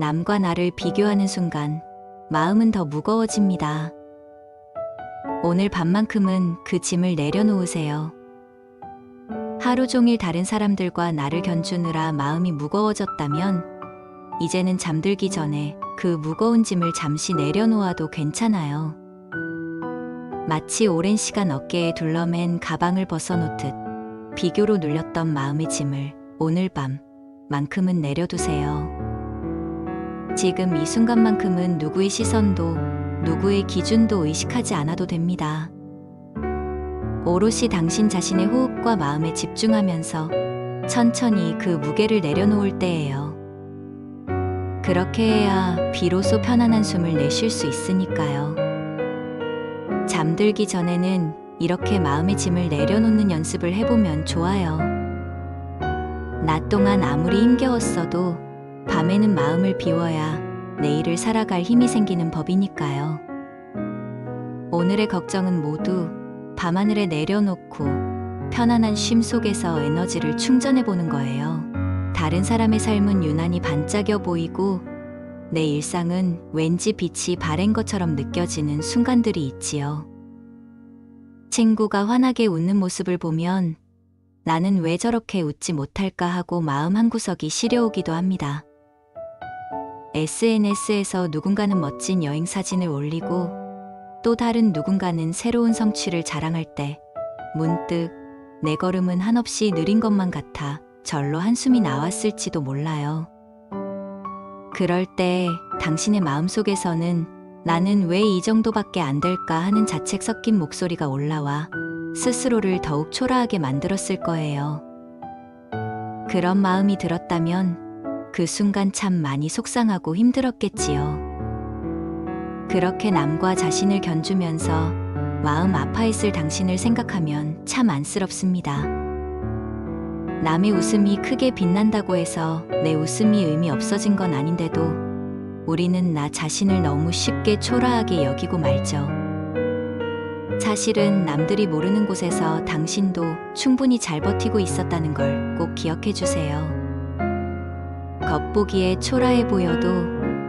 남과 나를 비교하는 순간 마음은 더 무거워집니다. 오늘 밤만큼은 그 짐을 내려놓으세요. 하루 종일 다른 사람들과 나를 견주느라 마음이 무거워졌다면 이제는 잠들기 전에 그 무거운 짐을 잠시 내려놓아도 괜찮아요. 마치 오랜 시간 어깨에 둘러맨 가방을 벗어놓듯 비교로 눌렸던 마음의 짐을 오늘 밤만큼은 내려두세요. 지금 이 순간만큼은 누구의 시선도 누구의 기준도 의식하지 않아도 됩니다. 오롯이 당신 자신의 호흡과 마음에 집중하면서 천천히 그 무게를 내려놓을 때예요. 그렇게 해야 비로소 편안한 숨을 내쉴 수 있으니까요. 잠들기 전에는 이렇게 마음의 짐을 내려놓는 연습을 해보면 좋아요. 낮 동안 아무리 힘겨웠어도 밤에는 마음을 비워야 내일을 살아갈 힘이 생기는 법이니까요. 오늘의 걱정은 모두 밤하늘에 내려놓고 편안한 쉼 속에서 에너지를 충전해보는 거예요. 다른 사람의 삶은 유난히 반짝여 보이고 내 일상은 왠지 빛이 바랜 것처럼 느껴지는 순간들이 있지요. 친구가 환하게 웃는 모습을 보면 나는 왜 저렇게 웃지 못할까 하고 마음 한구석이 시려오기도 합니다. SNS에서 누군가는 멋진 여행 사진을 올리고 또 다른 누군가는 새로운 성취를 자랑할 때 문득 내 걸음은 한없이 느린 것만 같아 절로 한숨이 나왔을지도 몰라요. 그럴 때 당신의 마음속에서는 나는 왜 이 정도밖에 안 될까 하는 자책 섞인 목소리가 올라와 스스로를 더욱 초라하게 만들었을 거예요. 그런 마음이 들었다면 그 순간 참 많이 속상하고 힘들었겠지요. 그렇게 남과 자신을 견주면서 마음 아파했을 당신을 생각하면 참 안쓰럽습니다. 남의 웃음이 크게 빛난다고 해서 내 웃음이 의미 없어진 건 아닌데도 우리는 나 자신을 너무 쉽게 초라하게 여기고 말죠. 사실은 남들이 모르는 곳에서 당신도 충분히 잘 버티고 있었다는 걸 꼭 기억해 주세요. 겉보기에 초라해 보여도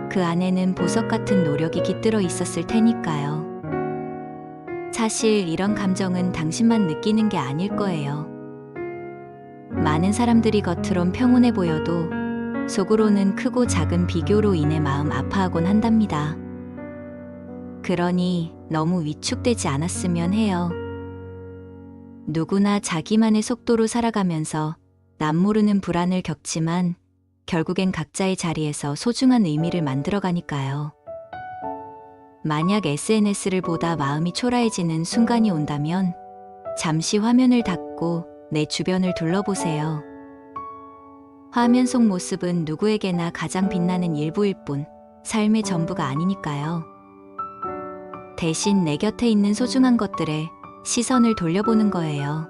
그 안에는 보석 같은 노력이 깃들어 있었을 테니까요. 사실 이런 감정은 당신만 느끼는 게 아닐 거예요. 많은 사람들이 겉으론 평온해 보여도 속으로는 크고 작은 비교로 인해 마음 아파하곤 한답니다. 그러니 너무 위축되지 않았으면 해요. 누구나 자기만의 속도로 살아가면서 남모르는 불안을 겪지만 결국엔 각자의 자리에서 소중한 의미를 만들어가니까요. 만약 SNS를 보다 마음이 초라해지는 순간이 온다면 잠시 화면을 닫고 내 주변을 둘러보세요. 화면 속 모습은 누구에게나 가장 빛나는 일부일 뿐 삶의 전부가 아니니까요. 대신 내 곁에 있는 소중한 것들에 시선을 돌려보는 거예요.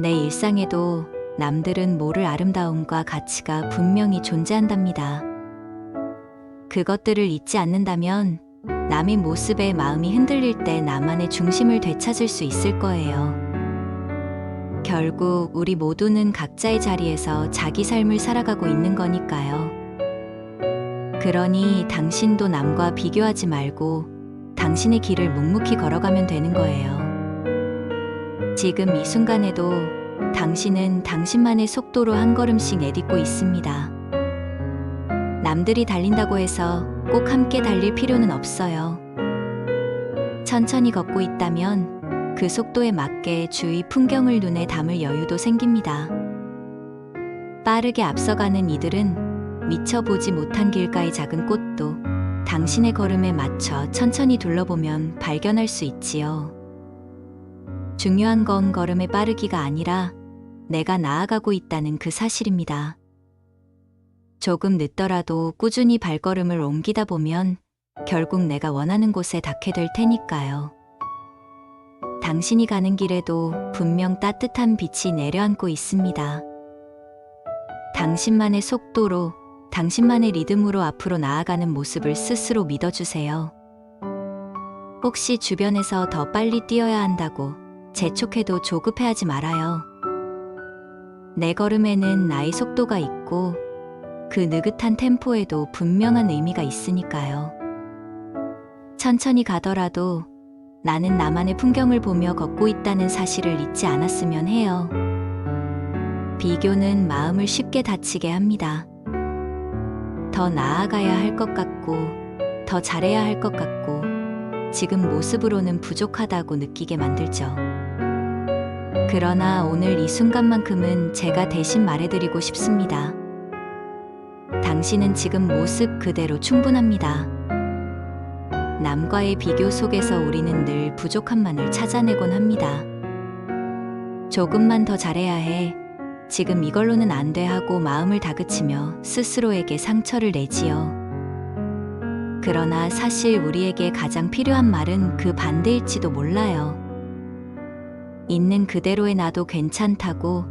내 일상에도 남들은 모를 아름다움과 가치가 분명히 존재한답니다. 그것들을 잊지 않는다면 남의 모습에 마음이 흔들릴 때 나만의 중심을 되찾을 수 있을 거예요. 결국 우리 모두는 각자의 자리에서 자기 삶을 살아가고 있는 거니까요. 그러니 당신도 남과 비교하지 말고 당신의 길을 묵묵히 걸어가면 되는 거예요. 지금 이 순간에도 당신은 당신만의 속도로 한 걸음씩 내딛고 있습니다. 남들이 달린다고 해서 꼭 함께 달릴 필요는 없어요. 천천히 걷고 있다면 그 속도에 맞게 주위 풍경을 눈에 담을 여유도 생깁니다. 빠르게 앞서가는 이들은 미처 보지 못한 길가의 작은 꽃도 당신의 걸음에 맞춰 천천히 둘러보면 발견할 수 있지요. 중요한 건 걸음의 빠르기가 아니라 내가 나아가고 있다는 그 사실입니다. 조금 늦더라도 꾸준히 발걸음을 옮기다 보면 결국 내가 원하는 곳에 닿게 될 테니까요. 당신이 가는 길에도 분명 따뜻한 빛이 내려앉고 있습니다. 당신만의 속도로, 당신만의 리듬으로 앞으로 나아가는 모습을 스스로 믿어주세요. 혹시 주변에서 더 빨리 뛰어야 한다고 재촉해도 조급해하지 말아요. 내 걸음에는 나의 속도가 있고 그 느긋한 템포에도 분명한 의미가 있으니까요. 천천히 가더라도 나는 나만의 풍경을 보며 걷고 있다는 사실을 잊지 않았으면 해요. 비교는 마음을 쉽게 다치게 합니다. 더 나아가야 할 것 같고, 더 잘해야 할 것 같고, 지금 모습으로는 부족하다고 느끼게 만들죠. 그러나 오늘 이 순간만큼은 제가 대신 말해드리고 싶습니다. 당신은 지금 모습 그대로 충분합니다. 남과의 비교 속에서 우리는 늘 부족함만을 찾아내곤 합니다. 조금만 더 잘해야 해. 지금 이걸로는 안 돼 하고 마음을 다그치며 스스로에게 상처를 내지요. 그러나 사실 우리에게 가장 필요한 말은 그 반대일지도 몰라요. 있는 그대로의 나도 괜찮다고,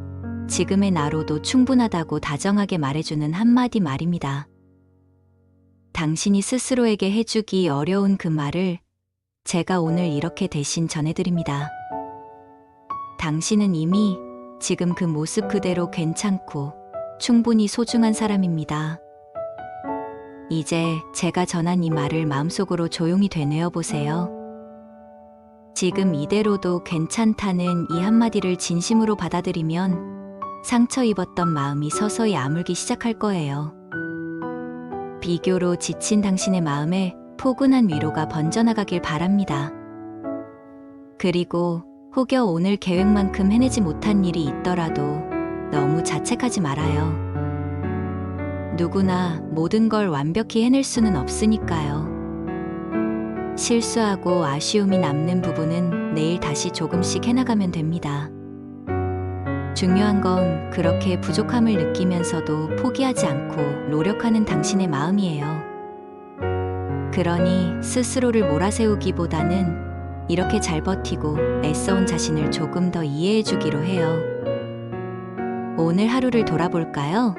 지금의 나로도 충분하다고 다정하게 말해주는 한마디 말입니다. 당신이 스스로에게 해주기 어려운 그 말을 제가 오늘 이렇게 대신 전해드립니다. 당신은 이미 지금 그 모습 그대로 괜찮고 충분히 소중한 사람입니다. 이제 제가 전한 이 말을 마음속으로 조용히 되뇌어 보세요. 지금 이대로도 괜찮다는 이 한마디를 진심으로 받아들이면 상처 입었던 마음이 서서히 아물기 시작할 거예요. 비교로 지친 당신의 마음에 포근한 위로가 번져나가길 바랍니다. 그리고 혹여 오늘 계획만큼 해내지 못한 일이 있더라도 너무 자책하지 말아요. 누구나 모든 걸 완벽히 해낼 수는 없으니까요. 실수하고 아쉬움이 남는 부분은 내일 다시 조금씩 해나가면 됩니다. 중요한 건 그렇게 부족함을 느끼면서도 포기하지 않고 노력하는 당신의 마음이에요. 그러니 스스로를 몰아세우기보다는 이렇게 잘 버티고 애써온 자신을 조금 더 이해해 주기로 해요. 오늘 하루를 돌아볼까요?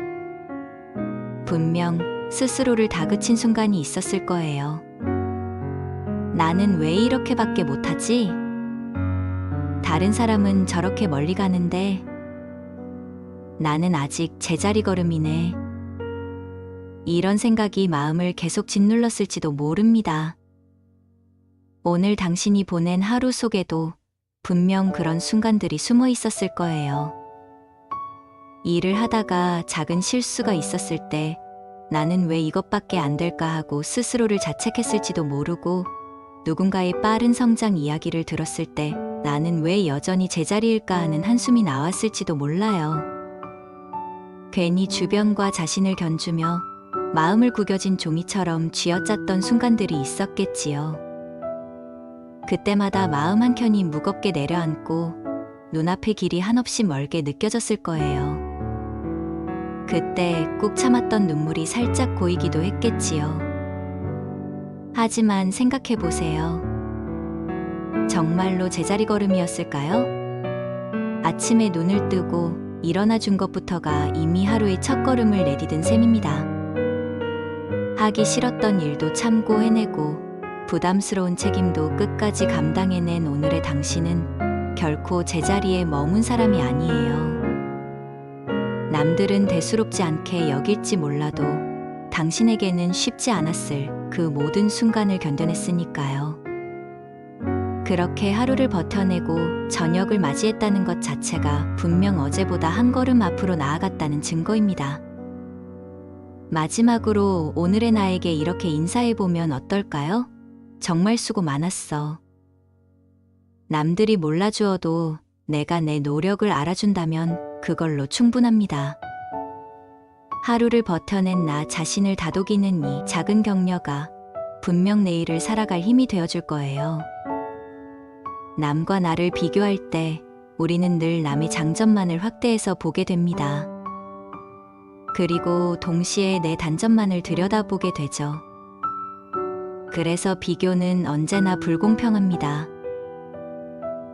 분명 스스로를 다그친 순간이 있었을 거예요. 나는 왜 이렇게밖에 못하지? 다른 사람은 저렇게 멀리 가는데 나는 아직 제자리 걸음이네. 이런 생각이 마음을 계속 짓눌렀을지도 모릅니다. 오늘 당신이 보낸 하루 속에도 분명 그런 순간들이 숨어 있었을 거예요. 일을 하다가 작은 실수가 있었을 때 나는 왜 이것밖에 안 될까 하고 스스로를 자책했을지도 모르고, 누군가의 빠른 성장 이야기를 들었을 때 나는 왜 여전히 제자리일까 하는 한숨이 나왔을지도 몰라요. 괜히 주변과 자신을 견주며 마음을 구겨진 종이처럼 쥐어짰던 순간들이 있었겠지요. 그때마다 마음 한켠이 무겁게 내려앉고 눈앞의 길이 한없이 멀게 느껴졌을 거예요. 그때 꾹 참았던 눈물이 살짝 고이기도 했겠지요. 하지만 생각해보세요. 정말로 제자리 걸음이었을까요? 아침에 눈을 뜨고 일어나 준 것부터가 이미 하루의 첫 걸음을 내디딘 셈입니다. 하기 싫었던 일도 참고 해내고 부담스러운 책임도 끝까지 감당해낸 오늘의 당신은 결코 제자리에 머문 사람이 아니에요. 남들은 대수롭지 않게 여길지 몰라도 당신에게는 쉽지 않았을 그 모든 순간을 견뎌냈으니까요. 그렇게 하루를 버텨내고 저녁을 맞이했다는 것 자체가 분명 어제보다 한 걸음 앞으로 나아갔다는 증거입니다. 마지막으로 오늘의 나에게 이렇게 인사해보면 어떨까요? 정말 수고 많았어. 남들이 몰라주어도 내가 내 노력을 알아준다면 그걸로 충분합니다. 하루를 버텨낸 나 자신을 다독이는 이 작은 격려가 분명 내일을 살아갈 힘이 되어줄 거예요. 남과 나를 비교할 때 우리는 늘 남의 장점만을 확대해서 보게 됩니다. 그리고 동시에 내 단점만을 들여다보게 되죠. 그래서 비교는 언제나 불공평합니다.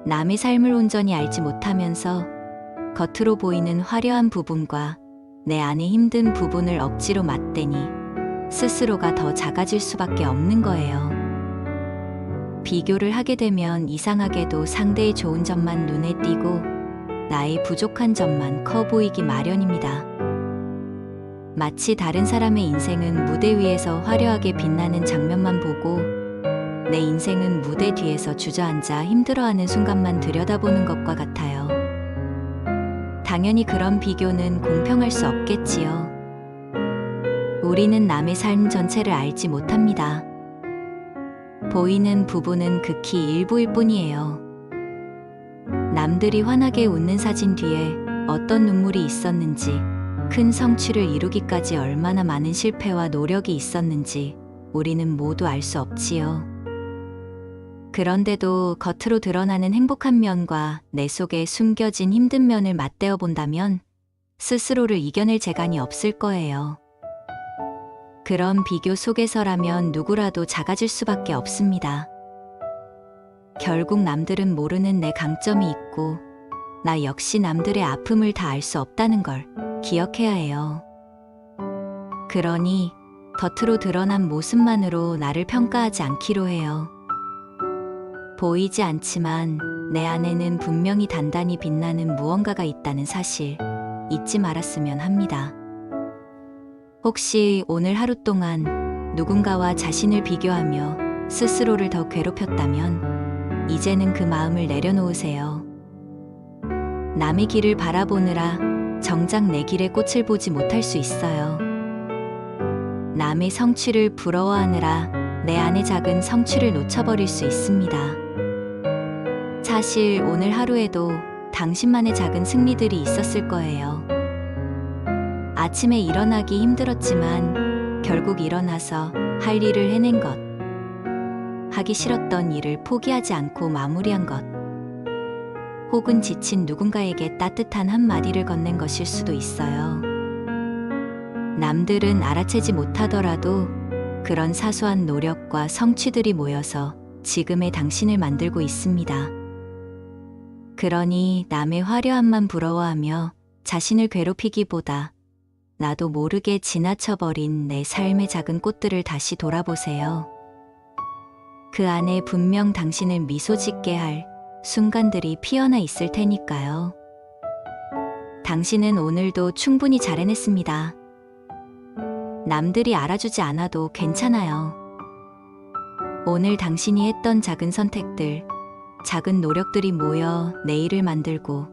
남의 삶을 온전히 알지 못하면서 겉으로 보이는 화려한 부분과 내 안의 힘든 부분을 억지로 맞대니 스스로가 더 작아질 수밖에 없는 거예요. 비교를 하게 되면 이상하게도 상대의 좋은 점만 눈에 띄고 나의 부족한 점만 커 보이기 마련입니다. 마치 다른 사람의 인생은 무대 위에서 화려하게 빛나는 장면만 보고 내 인생은 무대 뒤에서 주저앉아 힘들어하는 순간만 들여다보는 것과 같아요. 당연히 그런 비교는 공평할 수 없겠지요. 우리는 남의 삶 전체를 알지 못합니다. 보이는 부분은 극히 일부일 뿐이에요. 남들이 환하게 웃는 사진 뒤에 어떤 눈물이 있었는지, 큰 성취를 이루기까지 얼마나 많은 실패와 노력이 있었는지 우리는 모두 알 수 없지요. 그런데도 겉으로 드러나는 행복한 면과 내 속에 숨겨진 힘든 면을 맞대어 본다면 스스로를 이겨낼 재간이 없을 거예요. 그런 비교 속에서라면 누구라도 작아질 수밖에 없습니다. 결국 남들은 모르는 내 강점이 있고 나 역시 남들의 아픔을 다 알 수 없다는 걸 기억해야 해요. 그러니 겉으로 드러난 모습만으로 나를 평가하지 않기로 해요. 보이지 않지만 내 안에는 분명히 단단히 빛나는 무언가가 있다는 사실 잊지 말았으면 합니다. 혹시 오늘 하루 동안 누군가와 자신을 비교하며 스스로를 더 괴롭혔다면 이제는 그 마음을 내려놓으세요. 남의 길을 바라보느라 정작 내 길의 꽃을 보지 못할 수 있어요. 남의 성취를 부러워하느라 내 안의 작은 성취를 놓쳐버릴 수 있습니다. 사실 오늘 하루에도 당신만의 작은 승리들이 있었을 거예요. 아침에 일어나기 힘들었지만 결국 일어나서 할 일을 해낸 것, 하기 싫었던 일을 포기하지 않고 마무리한 것, 혹은 지친 누군가에게 따뜻한 한마디를 건넨 것일 수도 있어요. 남들은 알아채지 못하더라도 그런 사소한 노력과 성취들이 모여서 지금의 당신을 만들고 있습니다. 그러니 남의 화려함만 부러워하며 자신을 괴롭히기보다 나도 모르게 지나쳐버린 내 삶의 작은 꽃들을 다시 돌아보세요. 그 안에 분명 당신을 미소 짓게 할 순간들이 피어나 있을 테니까요. 당신은 오늘도 충분히 잘 해냈습니다. 남들이 알아주지 않아도 괜찮아요. 오늘 당신이 했던 작은 선택들, 작은 노력들이 모여 내일을 만들고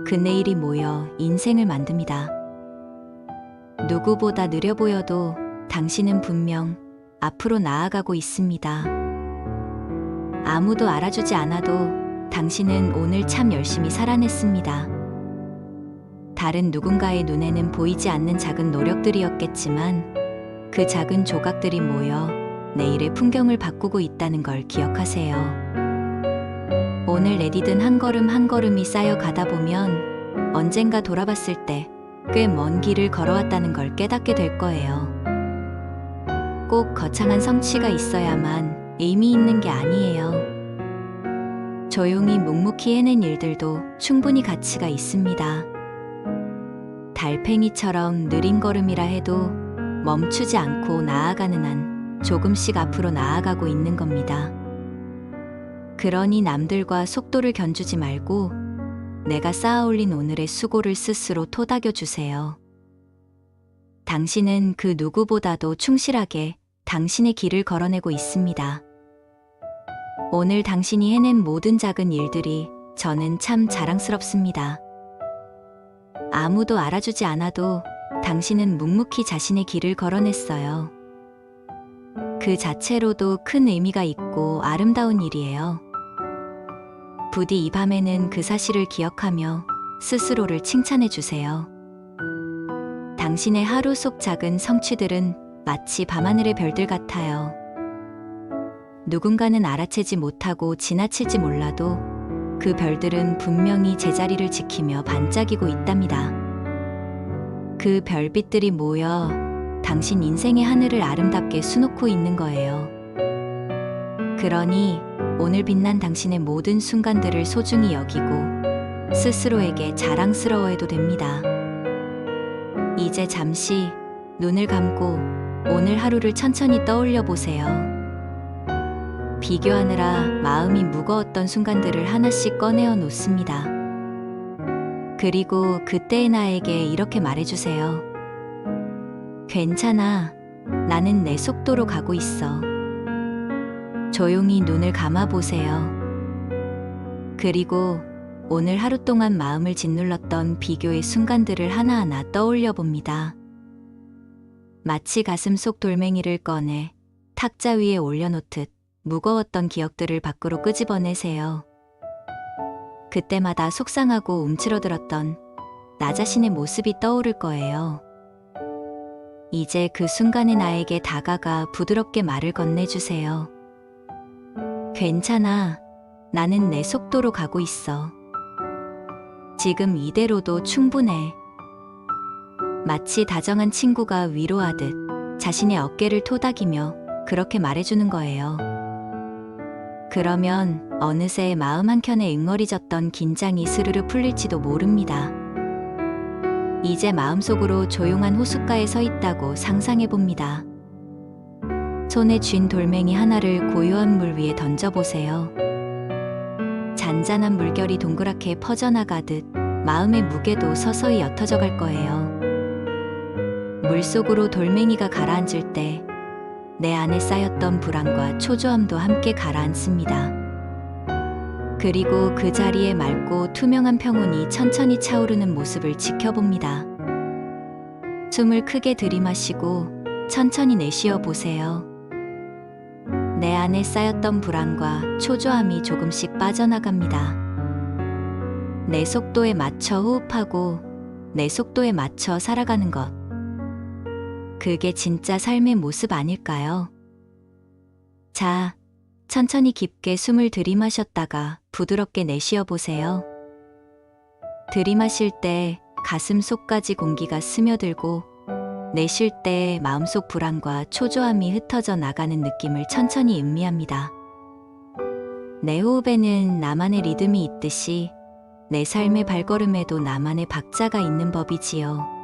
그 내일이 모여 인생을 만듭니다. 누구보다 느려 보여도 당신은 분명 앞으로 나아가고 있습니다. 아무도 알아주지 않아도 당신은 오늘 참 열심히 살아냈습니다. 다른 누군가의 눈에는 보이지 않는 작은 노력들이었겠지만 그 작은 조각들이 모여 내일의 풍경을 바꾸고 있다는 걸 기억하세요. 오늘 내디딘 한 걸음 한 걸음이 쌓여 가다 보면 언젠가 돌아봤을 때 꽤 먼 길을 걸어왔다는 걸 깨닫게 될 거예요. 꼭 거창한 성취가 있어야만 의미 있는 게 아니에요. 조용히 묵묵히 해낸 일들도 충분히 가치가 있습니다. 달팽이처럼 느린 걸음이라 해도 멈추지 않고 나아가는 한 조금씩 앞으로 나아가고 있는 겁니다. 그러니 남들과 속도를 견주지 말고 내가 쌓아올린 오늘의 수고를 스스로 토닥여 주세요. 당신은 그 누구보다도 충실하게 당신의 길을 걸어내고 있습니다. 오늘 당신이 해낸 모든 작은 일들이 저는 참 자랑스럽습니다. 아무도 알아주지 않아도 당신은 묵묵히 자신의 길을 걸어냈어요. 그 자체로도 큰 의미가 있고 아름다운 일이에요. 부디 이 밤에는 그 사실을 기억하며 스스로를 칭찬해 주세요. 당신의 하루 속 작은 성취들은 마치 밤하늘의 별들 같아요. 누군가는 알아채지 못하고 지나칠지 몰라도 그 별들은 분명히 제자리를 지키며 반짝이고 있답니다. 그 별빛들이 모여 당신 인생의 하늘을 아름답게 수놓고 있는 거예요. 그러니 오늘 빛난 당신의 모든 순간들을 소중히 여기고 스스로에게 자랑스러워해도 됩니다. 이제 잠시 눈을 감고 오늘 하루를 천천히 떠올려 보세요. 비교하느라 마음이 무거웠던 순간들을 하나씩 꺼내어 놓습니다. 그리고 그때의 나에게 이렇게 말해주세요. 괜찮아. 나는 내 속도로 가고 있어. 조용히 눈을 감아 보세요. 그리고 오늘 하루 동안 마음을 짓눌렀던 비교의 순간들을 하나하나 떠올려 봅니다. 마치 가슴 속 돌멩이를 꺼내 탁자 위에 올려놓듯 무거웠던 기억들을 밖으로 끄집어내세요. 그때마다 속상하고 움츠러들었던 나 자신의 모습이 떠오를 거예요. 이제 그 순간의 나에게 다가가 부드럽게 말을 건네주세요. 괜찮아. 나는 내 속도로 가고 있어. 지금 이대로도 충분해. 마치 다정한 친구가 위로하듯 자신의 어깨를 토닥이며 그렇게 말해주는 거예요. 그러면 어느새 마음 한켠에 응어리졌던 긴장이 스르르 풀릴지도 모릅니다. 이제 마음속으로 조용한 호숫가에 서 있다고 상상해 봅니다. 손에 쥔 돌멩이 하나를 고요한 물 위에 던져보세요. 잔잔한 물결이 동그랗게 퍼져나가듯 마음의 무게도 서서히 옅어져 갈 거예요. 물속으로 돌멩이가 가라앉을 때 내 안에 쌓였던 불안과 초조함도 함께 가라앉습니다. 그리고 그 자리에 맑고 투명한 평온이 천천히 차오르는 모습을 지켜봅니다. 숨을 크게 들이마시고 천천히 내쉬어 보세요. 내 안에 쌓였던 불안과 초조함이 조금씩 빠져나갑니다. 내 속도에 맞춰 호흡하고 내 속도에 맞춰 살아가는 것. 그게 진짜 삶의 모습 아닐까요? 자, 천천히 깊게 숨을 들이마셨다가 부드럽게 내쉬어 보세요. 들이마실 때 가슴 속까지 공기가 스며들고 내쉴 때 마음속 불안과 초조함이 흩어져 나가는 느낌을 천천히 음미합니다. 내 호흡에는 나만의 리듬이 있듯이 내 삶의 발걸음에도 나만의 박자가 있는 법이지요.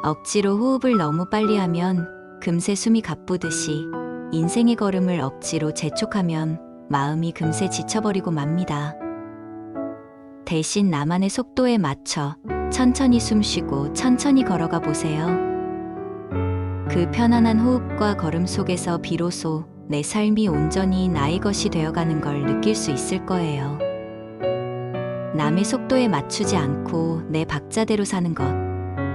억지로 호흡을 너무 빨리 하면 금세 숨이 가쁘듯이 인생의 걸음을 억지로 재촉하면 마음이 금세 지쳐버리고 맙니다. 대신 나만의 속도에 맞춰 천천히 숨쉬고 천천히 걸어가 보세요. 그 편안한 호흡과 걸음 속에서 비로소 내 삶이 온전히 나의 것이 되어가는 걸 느낄 수 있을 거예요. 남의 속도에 맞추지 않고 내 박자대로 사는 것.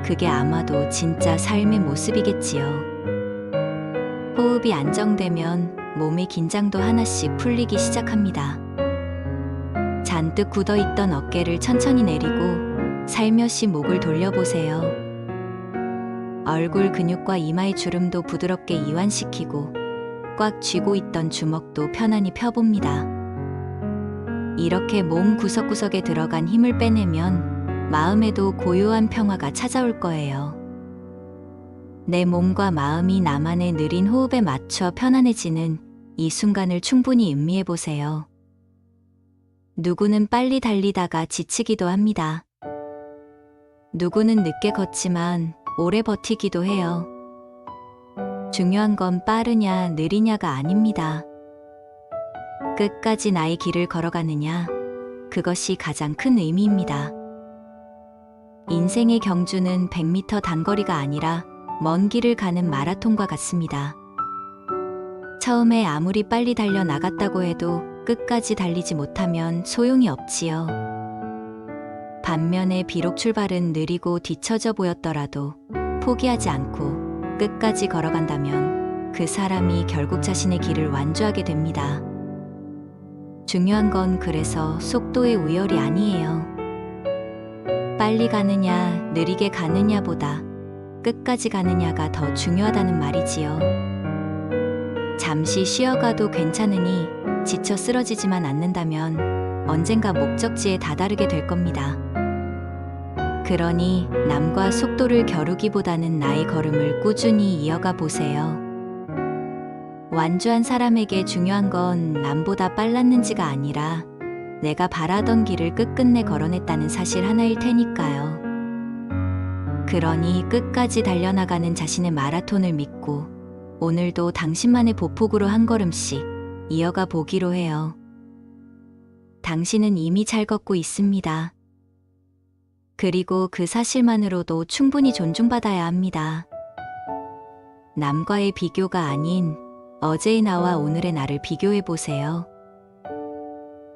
그게 아마도 진짜 삶의 모습이겠지요. 호흡이 안정되면 몸의 긴장도 하나씩 풀리기 시작합니다. 잔뜩 굳어있던 어깨를 천천히 내리고 살며시 목을 돌려보세요. 얼굴 근육과 이마의 주름도 부드럽게 이완시키고 꽉 쥐고 있던 주먹도 편안히 펴봅니다. 이렇게 몸 구석구석에 들어간 힘을 빼내면 마음에도 고요한 평화가 찾아올 거예요. 내 몸과 마음이 나만의 느린 호흡에 맞춰 편안해지는 이 순간을 충분히 음미해 보세요. 누구는 빨리 달리다가 지치기도 합니다. 누구는 늦게 걷지만 오래 버티기도 해요. 중요한 건 빠르냐 느리냐가 아닙니다. 끝까지 나의 길을 걸어가느냐, 그것이 가장 큰 의미입니다. 인생의 경주는 100m 단거리가 아니라 먼 길을 가는 마라톤과 같습니다. 처음에 아무리 빨리 달려 나갔다고 해도 끝까지 달리지 못하면 소용이 없지요. 반면에 비록 출발은 느리고 뒤처져 보였더라도 포기하지 않고 끝까지 걸어간다면 그 사람이 결국 자신의 길을 완주하게 됩니다. 중요한 건 그래서 속도의 우열이 아니에요. 빨리 가느냐, 느리게 가느냐보다 끝까지 가느냐가 더 중요하다는 말이지요. 잠시 쉬어가도 괜찮으니 지쳐 쓰러지지만 않는다면 언젠가 목적지에 다다르게 될 겁니다. 그러니 남과 속도를 겨루기보다는 나의 걸음을 꾸준히 이어가 보세요. 완주한 사람에게 중요한 건 남보다 빨랐는지가 아니라 내가 바라던 길을 끝끝내 걸어냈다는 사실 하나일 테니까요. 그러니 끝까지 달려나가는 자신의 마라톤을 믿고 오늘도 당신만의 보폭으로 한 걸음씩 이어가 보기로 해요. 당신은 이미 잘 걷고 있습니다. 그리고 그 사실만으로도 충분히 존중받아야 합니다. 남과의 비교가 아닌 어제의 나와 오늘의 나를 비교해 보세요.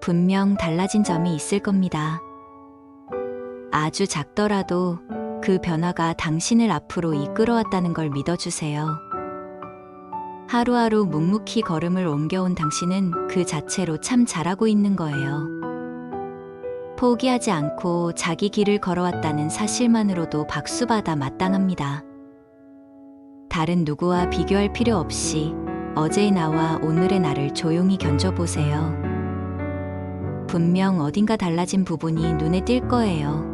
분명 달라진 점이 있을 겁니다. 아주 작더라도 그 변화가 당신을 앞으로 이끌어왔다는 걸 믿어주세요. 하루하루 묵묵히 걸음을 옮겨온 당신은 그 자체로 참 잘하고 있는 거예요. 포기하지 않고 자기 길을 걸어왔다는 사실만으로도 박수받아 마땅합니다. 다른 누구와 비교할 필요 없이 어제의 나와 오늘의 나를 조용히 견뎌보세요. 분명 어딘가 달라진 부분이 눈에 띌 거예요.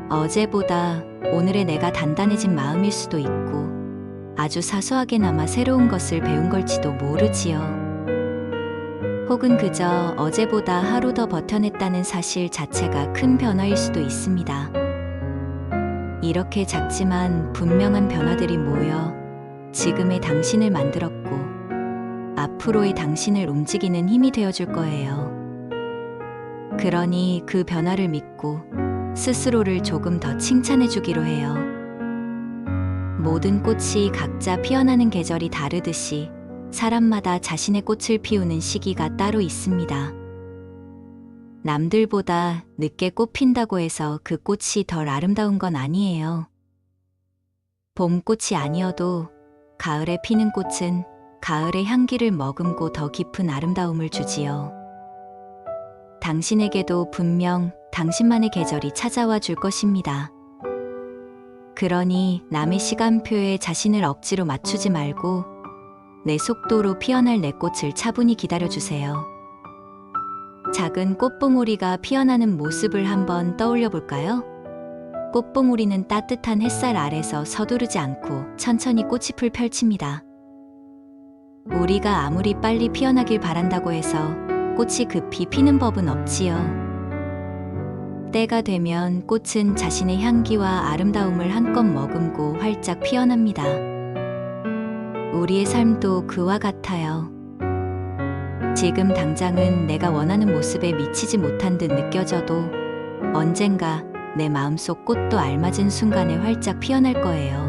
어제보다 오늘의 내가 단단해진 마음일 수도 있고 아주 사소하게나마 새로운 것을 배운 걸지도 모르지요. 혹은 그저 어제보다 하루 더 버텨냈다는 사실 자체가 큰 변화일 수도 있습니다. 이렇게 작지만 분명한 변화들이 모여 지금의 당신을 만들었고 앞으로의 당신을 움직이는 힘이 되어줄 거예요. 그러니 그 변화를 믿고 스스로를 조금 더 칭찬해 주기로 해요. 모든 꽃이 각자 피어나는 계절이 다르듯이 사람마다 자신의 꽃을 피우는 시기가 따로 있습니다. 남들보다 늦게 꽃 핀다고 해서 그 꽃이 덜 아름다운 건 아니에요. 봄꽃이 아니어도 가을에 피는 꽃은 가을의 향기를 머금고 더 깊은 아름다움을 주지요. 당신에게도 분명 당신만의 계절이 찾아와 줄 것입니다. 그러니 남의 시간표에 자신을 억지로 맞추지 말고 내 속도로 피어날 내 꽃을 차분히 기다려주세요. 작은 꽃봉오리가 피어나는 모습을 한번 떠올려 볼까요? 꽃봉오리는 따뜻한 햇살 아래서 서두르지 않고 천천히 꽃잎을 펼칩니다. 우리가 아무리 빨리 피어나길 바란다고 해서 꽃이 급히 피는 법은 없지요. 때가 되면 꽃은 자신의 향기와 아름다움을 한껏 머금고 활짝 피어납니다. 우리의 삶도 그와 같아요. 지금 당장은 내가 원하는 모습에 미치지 못한 듯 느껴져도 언젠가 내 마음속 꽃도 알맞은 순간에 활짝 피어날 거예요.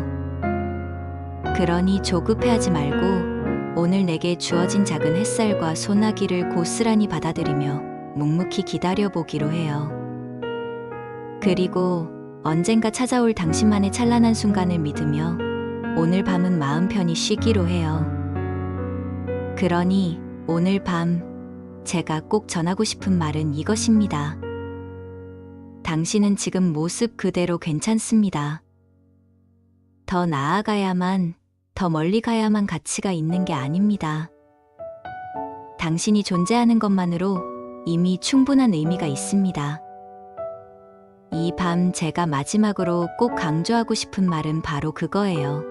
그러니 조급해하지 말고 오늘 내게 주어진 작은 햇살과 소나기를 고스란히 받아들이며 묵묵히 기다려보기로 해요. 그리고 언젠가 찾아올 당신만의 찬란한 순간을 믿으며 오늘 밤은 마음 편히 쉬기로 해요. 그러니 오늘 밤 제가 꼭 전하고 싶은 말은 이것입니다. 당신은 지금 모습 그대로 괜찮습니다. 더 나아가야만, 더 멀리 가야만 가치가 있는 게 아닙니다. 당신이 존재하는 것만으로 이미 충분한 의미가 있습니다. 이 밤 제가 마지막으로 꼭 강조하고 싶은 말은 바로 그거예요.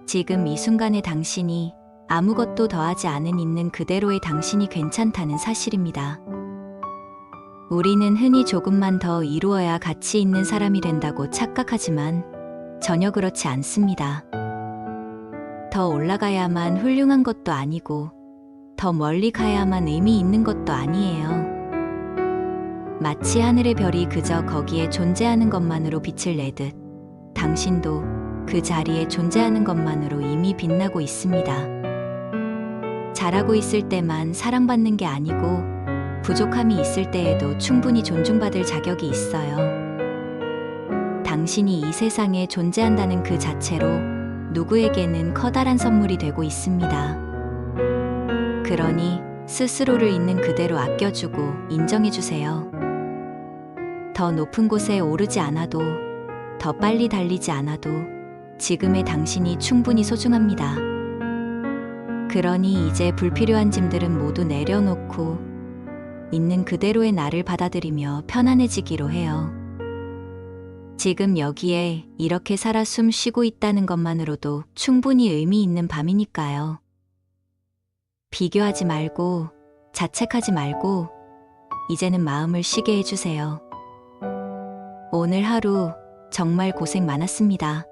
지금 이 순간의 당신이 아무것도 더하지 않은 있는 그대로의 당신이 괜찮다는 사실입니다. 우리는 흔히 조금만 더 이루어야 가치 있는 사람이 된다고 착각하지만 전혀 그렇지 않습니다. 더 올라가야만 훌륭한 것도 아니고 더 멀리 가야만 의미 있는 것도 아니에요. 마치 하늘의 별이 그저 거기에 존재하는 것만으로 빛을 내듯 당신도 그 자리에 존재하는 것만으로 이미 빛나고 있습니다. 잘하고 있을 때만 사랑받는 게 아니고 부족함이 있을 때에도 충분히 존중받을 자격이 있어요. 당신이 이 세상에 존재한다는 그 자체로 누구에게는 커다란 선물이 되고 있습니다. 그러니 스스로를 있는 그대로 아껴주고 인정해주세요. 더 높은 곳에 오르지 않아도, 더 빨리 달리지 않아도 지금의 당신이 충분히 소중합니다. 그러니 이제 불필요한 짐들은 모두 내려놓고 있는 그대로의 나를 받아들이며 편안해지기로 해요. 지금 여기에 이렇게 살아 숨 쉬고 있다는 것만으로도 충분히 의미 있는 밤이니까요. 비교하지 말고, 자책하지 말고, 이제는 마음을 쉬게 해주세요. 오늘 하루 정말 고생 많았습니다.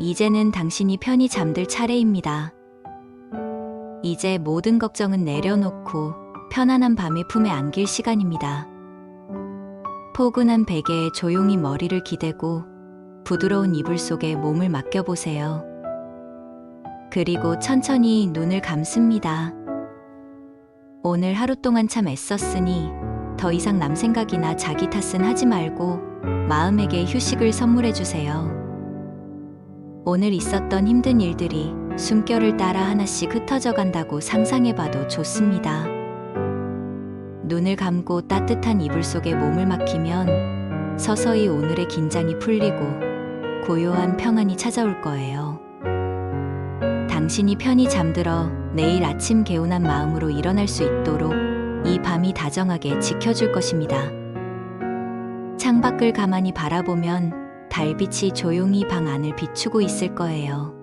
이제는 당신이 편히 잠들 차례입니다. 이제 모든 걱정은 내려놓고 편안한 밤의 품에 안길 시간입니다. 포근한 베개에 조용히 머리를 기대고 부드러운 이불 속에 몸을 맡겨보세요. 그리고 천천히 눈을 감습니다. 오늘 하루 동안 참 애썼으니 더 이상 남 생각이나 자기 탓은 하지 말고 마음에게 휴식을 선물해 주세요. 오늘 있었던 힘든 일들이 숨결을 따라 하나씩 흩어져 간다고 상상해봐도 좋습니다. 눈을 감고 따뜻한 이불 속에 몸을 맡기면 서서히 오늘의 긴장이 풀리고 고요한 평안이 찾아올 거예요. 당신이 편히 잠들어 내일 아침 개운한 마음으로 일어날 수 있도록 이 밤이 다정하게 지켜줄 것입니다. 창밖을 가만히 바라보면 달빛이 조용히 방 안을 비추고 있을 거예요.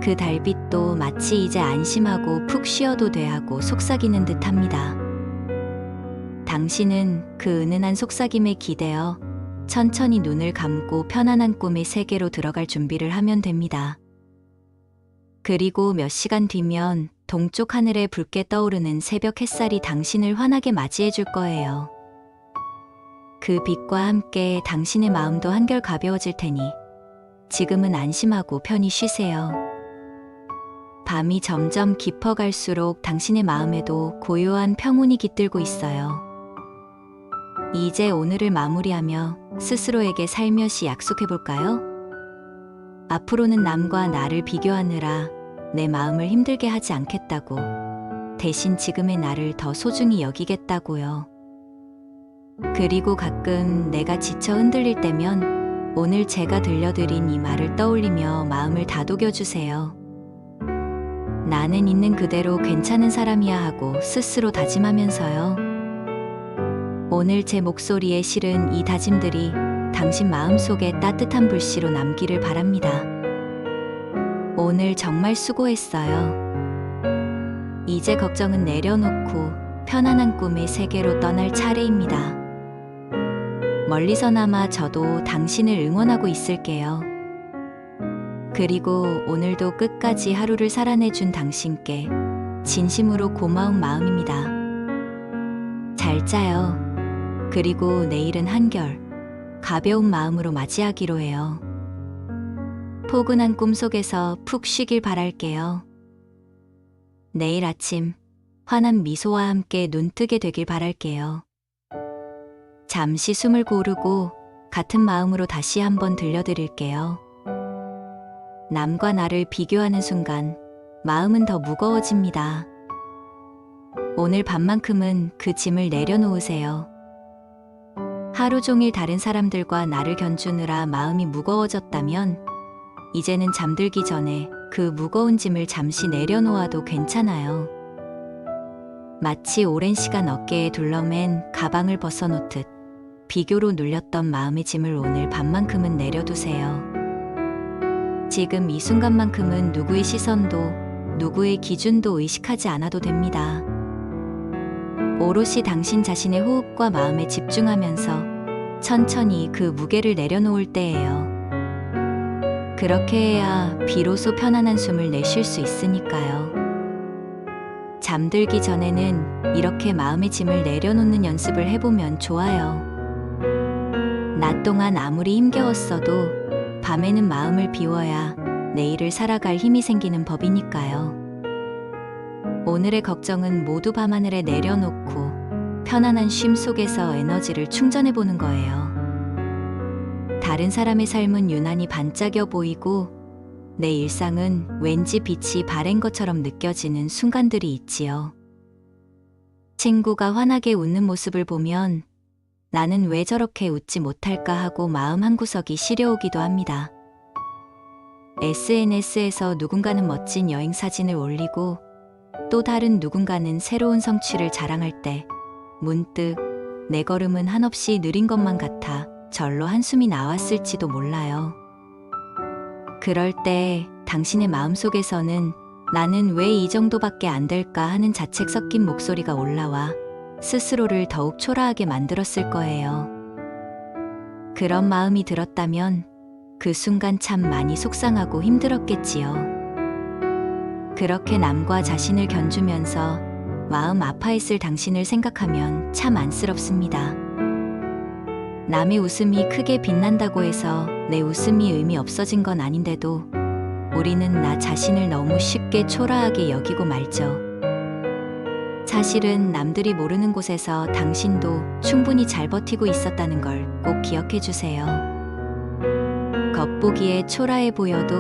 그 달빛도 마치 이제 안심하고 푹 쉬어도 돼 하고 속삭이는 듯 합니다. 당신은 그 은은한 속삭임에 기대어 천천히 눈을 감고 편안한 꿈의 세계로 들어갈 준비를 하면 됩니다. 그리고 몇 시간 뒤면 동쪽 하늘에 붉게 떠오르는 새벽 햇살이 당신을 환하게 맞이해 줄 거예요. 그 빛과 함께 당신의 마음도 한결 가벼워질 테니 지금은 안심하고 편히 쉬세요. 밤이 점점 깊어갈수록 당신의 마음에도 고요한 평온이 깃들고 있어요. 이제 오늘을 마무리하며 스스로에게 살며시 약속해 볼까요? 앞으로는 남과 나를 비교하느라 내 마음을 힘들게 하지 않겠다고, 대신 지금의 나를 더 소중히 여기겠다고요. 그리고 가끔 내가 지쳐 흔들릴 때면 오늘 제가 들려드린 이 말을 떠올리며 마음을 다독여주세요. 나는 있는 그대로 괜찮은 사람이야 하고 스스로 다짐하면서요. 오늘 제 목소리에 실은 이 다짐들이 당신 마음속에 따뜻한 불씨로 남기를 바랍니다. 오늘 정말 수고했어요. 이제 걱정은 내려놓고 편안한 꿈의 세계로 떠날 차례입니다. 멀리서나마 저도 당신을 응원하고 있을게요. 그리고 오늘도 끝까지 하루를 살아내준 당신께 진심으로 고마운 마음입니다. 잘 자요. 그리고 내일은 한결 가벼운 마음으로 맞이하기로 해요. 포근한 꿈속에서 푹 쉬길 바랄게요. 내일 아침 환한 미소와 함께 눈뜨게 되길 바랄게요. 잠시 숨을 고르고 같은 마음으로 다시 한번 들려드릴게요. 남과 나를 비교하는 순간 마음은 더 무거워집니다. 오늘 밤만큼은 그 짐을 내려놓으세요. 하루 종일 다른 사람들과 나를 견주느라 마음이 무거워졌다면 이제는 잠들기 전에 그 무거운 짐을 잠시 내려놓아도 괜찮아요. 마치 오랜 시간 어깨에 둘러맨 가방을 벗어놓듯 비교로 눌렸던 마음의 짐을 오늘 밤만큼은 내려두세요. 지금 이 순간만큼은 누구의 시선도, 누구의 기준도 의식하지 않아도 됩니다. 오롯이 당신 자신의 호흡과 마음에 집중하면서 천천히 그 무게를 내려놓을 때예요. 그렇게 해야 비로소 편안한 숨을 내쉴 수 있으니까요. 잠들기 전에는 이렇게 마음의 짐을 내려놓는 연습을 해보면 좋아요. 낮 동안 아무리 힘겨웠어도 밤에는 마음을 비워야 내일을 살아갈 힘이 생기는 법이니까요. 오늘의 걱정은 모두 밤하늘에 내려놓고 편안한 쉼 속에서 에너지를 충전해보는 거예요. 다른 사람의 삶은 유난히 반짝여 보이고 내 일상은 왠지 빛이 바랜 것처럼 느껴지는 순간들이 있지요. 친구가 환하게 웃는 모습을 보면 나는 왜 저렇게 웃지 못할까 하고 마음 한구석이 시려오기도 합니다. SNS에서 누군가는 멋진 여행 사진을 올리고 또 다른 누군가는 새로운 성취를 자랑할 때 문득 내 걸음은 한없이 느린 것만 같아 절로 한숨이 나왔을지도 몰라요. 그럴 때 당신의 마음속에서는 나는 왜 이 정도밖에 안 될까 하는 자책 섞인 목소리가 올라와 스스로를 더욱 초라하게 만들었을 거예요. 그런 마음이 들었다면 그 순간 참 많이 속상하고 힘들었겠지요. 그렇게 남과 자신을 견주면서 마음 아파했을 당신을 생각하면 참 안쓰럽습니다. 남의 웃음이 크게 빛난다고 해서 내 웃음이 의미 없어진 건 아닌데도 우리는 나 자신을 너무 쉽게 초라하게 여기고 말죠. 사실은 남들이 모르는 곳에서 당신도 충분히 잘 버티고 있었다는 걸 꼭 기억해 주세요. 겉보기에 초라해 보여도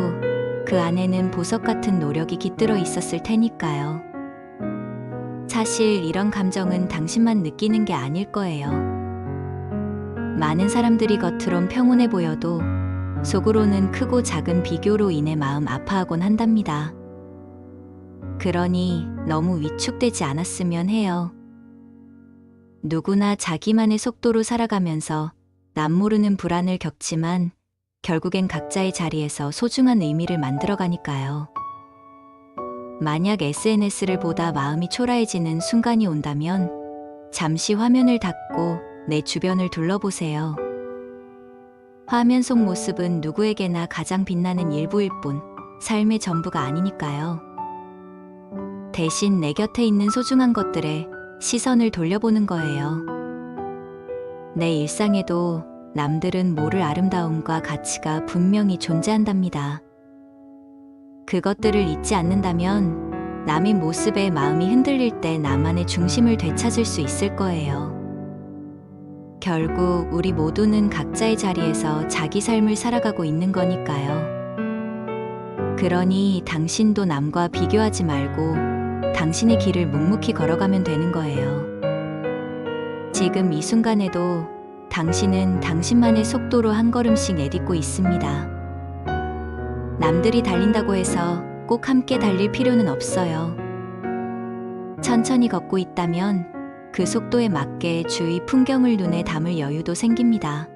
그 안에는 보석 같은 노력이 깃들어 있었을 테니까요. 사실 이런 감정은 당신만 느끼는 게 아닐 거예요. 많은 사람들이 겉으론 평온해 보여도 속으로는 크고 작은 비교로 인해 마음 아파하곤 한답니다. 그러니 너무 위축되지 않았으면 해요. 누구나 자기만의 속도로 살아가면서 남모르는 불안을 겪지만 결국엔 각자의 자리에서 소중한 의미를 만들어가니까요. 만약 SNS를 보다 마음이 초라해지는 순간이 온다면 잠시 화면을 닫고 내 주변을 둘러보세요. 화면 속 모습은 누구에게나 가장 빛나는 일부일 뿐 삶의 전부가 아니니까요. 대신 내 곁에 있는 소중한 것들에 시선을 돌려보는 거예요. 내 일상에도 남들은 모를 아름다움과 가치가 분명히 존재한답니다. 그것들을 잊지 않는다면 남의 모습에 마음이 흔들릴 때 나만의 중심을 되찾을 수 있을 거예요. 결국 우리 모두는 각자의 자리에서 자기 삶을 살아가고 있는 거니까요. 그러니 당신도 남과 비교하지 말고 당신의 길을 묵묵히 걸어가면 되는 거예요. 지금 이 순간에도 당신은 당신만의 속도로 한 걸음씩 내딛고 있습니다. 남들이 달린다고 해서 꼭 함께 달릴 필요는 없어요. 천천히 걷고 있다면 그 속도에 맞게 주위 풍경을 눈에 담을 여유도 생깁니다.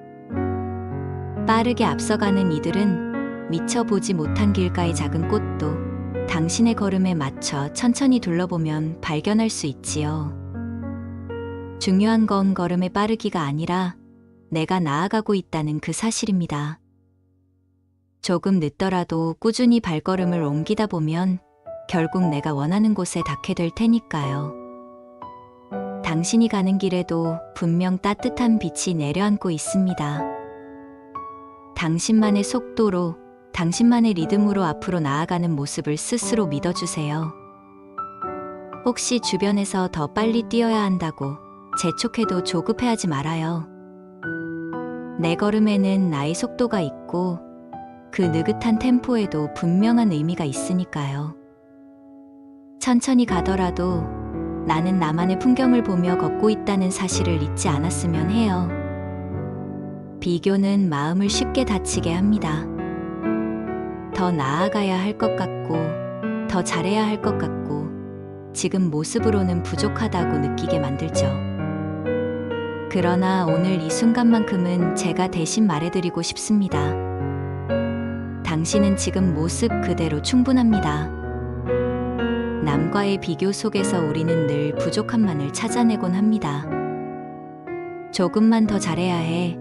빠르게 앞서가는 이들은 미처 보지 못한 길가의 작은 꽃도 당신의 걸음에 맞춰 천천히 둘러보면 발견할 수 있지요. 중요한 건 걸음의 빠르기가 아니라 내가 나아가고 있다는 그 사실입니다. 조금 늦더라도 꾸준히 발걸음을 옮기다 보면 결국 내가 원하는 곳에 닿게 될 테니까요. 당신이 가는 길에도 분명 따뜻한 빛이 내려앉고 있습니다. 당신만의 속도로, 당신만의 리듬으로 앞으로 나아가는 모습을 스스로 믿어주세요. 혹시 주변에서 더 빨리 뛰어야 한다고 재촉해도 조급해하지 말아요. 내 걸음에는 나의 속도가 있고 그 느긋한 템포에도 분명한 의미가 있으니까요. 천천히 가더라도 나는 나만의 풍경을 보며 걷고 있다는 사실을 잊지 않았으면 해요. 비교는 마음을 쉽게 다치게 합니다. 더 나아가야 할 것 같고, 더 잘해야 할 것 같고, 지금 모습으로는 부족하다고 느끼게 만들죠. 그러나 오늘 이 순간만큼은 제가 대신 말해드리고 싶습니다. 당신은 지금 모습 그대로 충분합니다. 남과의 비교 속에서 우리는 늘 부족함만을 찾아내곤 합니다. 조금만 더 잘해야 해.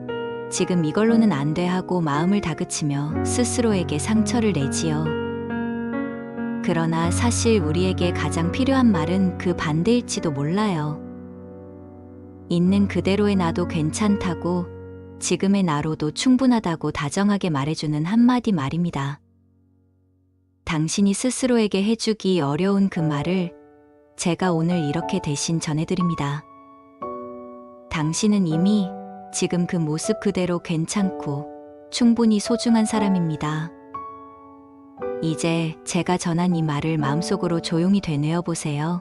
지금 이걸로는 안 돼 하고 마음을 다그치며 스스로에게 상처를 내지요. 그러나 사실 우리에게 가장 필요한 말은 그 반대일지도 몰라요. 있는 그대로의 나도 괜찮다고, 지금의 나로도 충분하다고 다정하게 말해주는 한마디 말입니다. 당신이 스스로에게 해주기 어려운 그 말을 제가 오늘 이렇게 대신 전해드립니다. 당신은 이미 지금 그 모습 그대로 괜찮고 충분히 소중한 사람입니다. 이제 제가 전한 이 말을 마음속으로 조용히 되뇌어 보세요.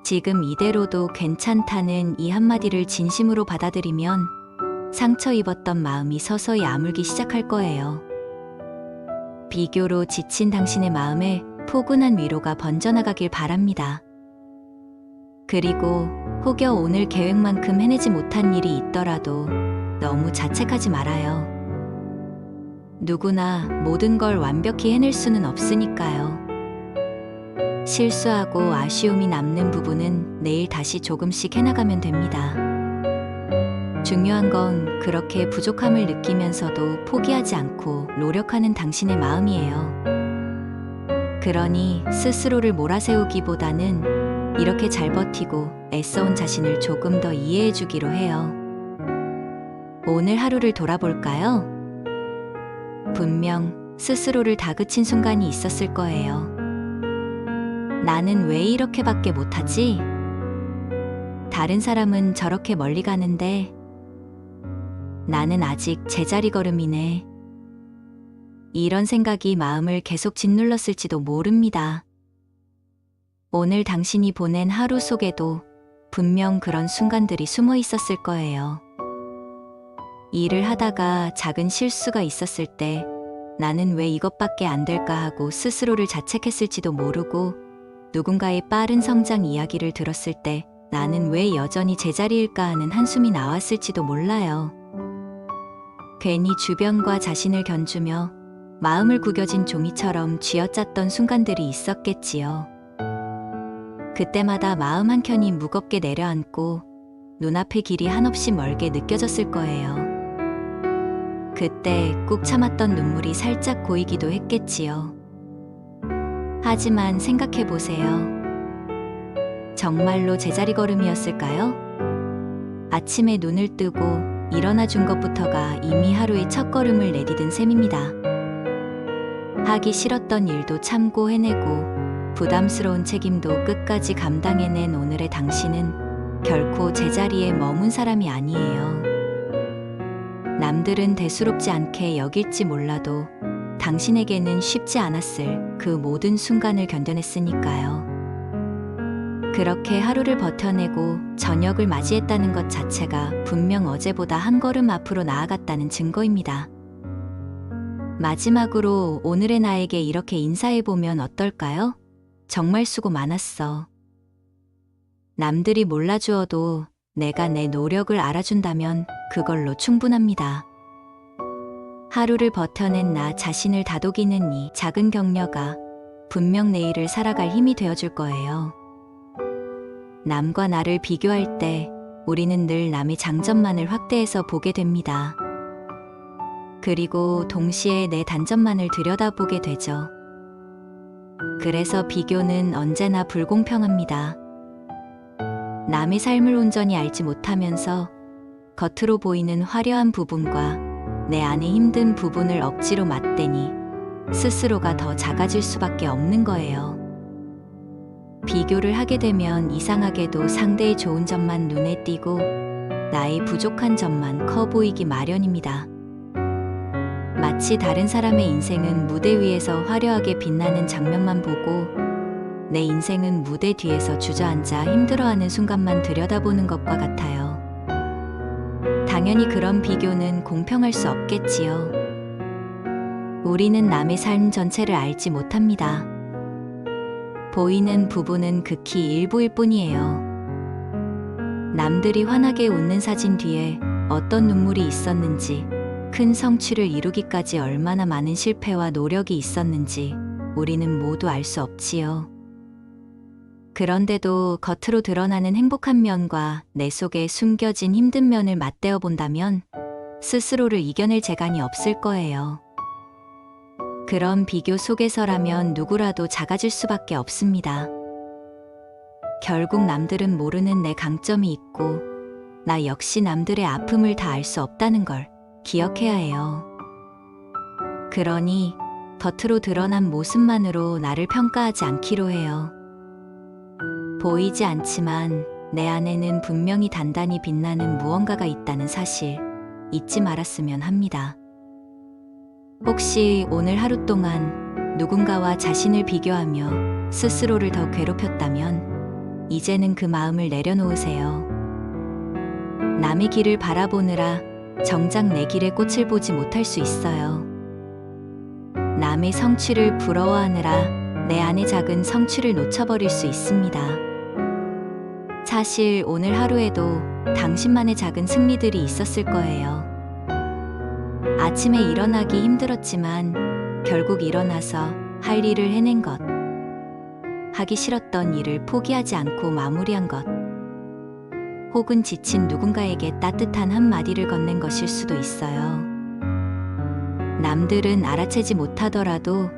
지금 이대로도 괜찮다는 이 한마디를 진심으로 받아들이면 상처 입었던 마음이 서서히 아물기 시작할 거예요. 비교로 지친 당신의 마음에 포근한 위로가 번져나가길 바랍니다. 그리고 혹여 오늘 계획만큼 해내지 못한 일이 있더라도 너무 자책하지 말아요. 누구나 모든 걸 완벽히 해낼 수는 없으니까요. 실수하고 아쉬움이 남는 부분은 내일 다시 조금씩 해나가면 됩니다. 중요한 건 그렇게 부족함을 느끼면서도 포기하지 않고 노력하는 당신의 마음이에요. 그러니 스스로를 몰아세우기보다는 이렇게 잘 버티고 애써온 자신을 조금 더 이해해 주기로 해요. 오늘 하루를 돌아볼까요? 분명 스스로를 다그친 순간이 있었을 거예요. 나는 왜 이렇게밖에 못하지? 다른 사람은 저렇게 멀리 가는데 나는 아직 제자리 걸음이네. 이런 생각이 마음을 계속 짓눌렀을지도 모릅니다. 오늘 당신이 보낸 하루 속에도 분명 그런 순간들이 숨어 있었을 거예요. 일을 하다가 작은 실수가 있었을 때 나는 왜 이것밖에 안 될까 하고 스스로를 자책했을지도 모르고, 누군가의 빠른 성장 이야기를 들었을 때 나는 왜 여전히 제자리일까 하는 한숨이 나왔을지도 몰라요. 괜히 주변과 자신을 견주며 마음을 구겨진 종이처럼 쥐어짰던 순간들이 있었겠지요. 그때마다 마음 한켠이 무겁게 내려앉고 눈앞의 길이 한없이 멀게 느껴졌을 거예요. 그때 꾹 참았던 눈물이 살짝 고이기도 했겠지요. 하지만 생각해 보세요. 정말로 제자리 걸음이었을까요? 아침에 눈을 뜨고 일어나 준 것부터가 이미 하루의 첫 걸음을 내디딘 셈입니다. 하기 싫었던 일도 참고 해내고 부담스러운 책임도 끝까지 감당해낸 오늘의 당신은 결코 제자리에 머문 사람이 아니에요. 남들은 대수롭지 않게 여길지 몰라도 당신에게는 쉽지 않았을 그 모든 순간을 견뎌냈으니까요. 그렇게 하루를 버텨내고 저녁을 맞이했다는 것 자체가 분명 어제보다 한 걸음 앞으로 나아갔다는 증거입니다. 마지막으로 오늘의 나에게 이렇게 인사해보면 어떨까요? 정말 수고 많았어. 남들이 몰라주어도 내가 내 노력을 알아준다면 그걸로 충분합니다. 하루를 버텨낸 나 자신을 다독이는 이 작은 격려가 분명 내일을 살아갈 힘이 되어줄 거예요. 남과 나를 비교할 때 우리는 늘 남의 장점만을 확대해서 보게 됩니다. 그리고 동시에 내 단점만을 들여다보게 되죠. 그래서 비교는 언제나 불공평합니다. 남의 삶을 온전히 알지 못하면서 겉으로 보이는 화려한 부분과 내 안의 힘든 부분을 억지로 맞대니 스스로가 더 작아질 수밖에 없는 거예요. 비교를 하게 되면 이상하게도 상대의 좋은 점만 눈에 띄고 나의 부족한 점만 커 보이기 마련입니다. 마치 다른 사람의 인생은 무대 위에서 화려하게 빛나는 장면만 보고 내 인생은 무대 뒤에서 주저앉아 힘들어하는 순간만 들여다보는 것과 같아요. 당연히 그런 비교는 공평할 수 없겠지요. 우리는 남의 삶 전체를 알지 못합니다. 보이는 부분은 극히 일부일 뿐이에요. 남들이 환하게 웃는 사진 뒤에 어떤 눈물이 있었는지, 큰 성취를 이루기까지 얼마나 많은 실패와 노력이 있었는지 우리는 모두 알 수 없지요. 그런데도 겉으로 드러나는 행복한 면과 내 속에 숨겨진 힘든 면을 맞대어 본다면 스스로를 이겨낼 재간이 없을 거예요. 그런 비교 속에서라면 누구라도 작아질 수밖에 없습니다. 결국 남들은 모르는 내 강점이 있고 나 역시 남들의 아픔을 다 알 수 없다는 걸 기억해야 해요. 그러니 겉으로 드러난 모습만으로 나를 평가하지 않기로 해요. 보이지 않지만 내 안에는 분명히 단단히 빛나는 무언가가 있다는 사실 잊지 말았으면 합니다. 혹시 오늘 하루 동안 누군가와 자신을 비교하며 스스로를 더 괴롭혔다면 이제는 그 마음을 내려놓으세요. 남의 길을 바라보느라 정작 내 길의 꽃을 보지 못할 수 있어요. 남의 성취를 부러워하느라 내 안의 작은 성취를 놓쳐버릴 수 있습니다. 사실 오늘 하루에도 당신만의 작은 승리들이 있었을 거예요. 아침에 일어나기 힘들었지만 결국 일어나서 할 일을 해낸 것, 하기 싫었던 일을 포기하지 않고 마무리한 것, 혹은 지친 누군가에게 따뜻한 한마디를 건넨 것일 수도 있어요. 남들은 알아채지 못하더라도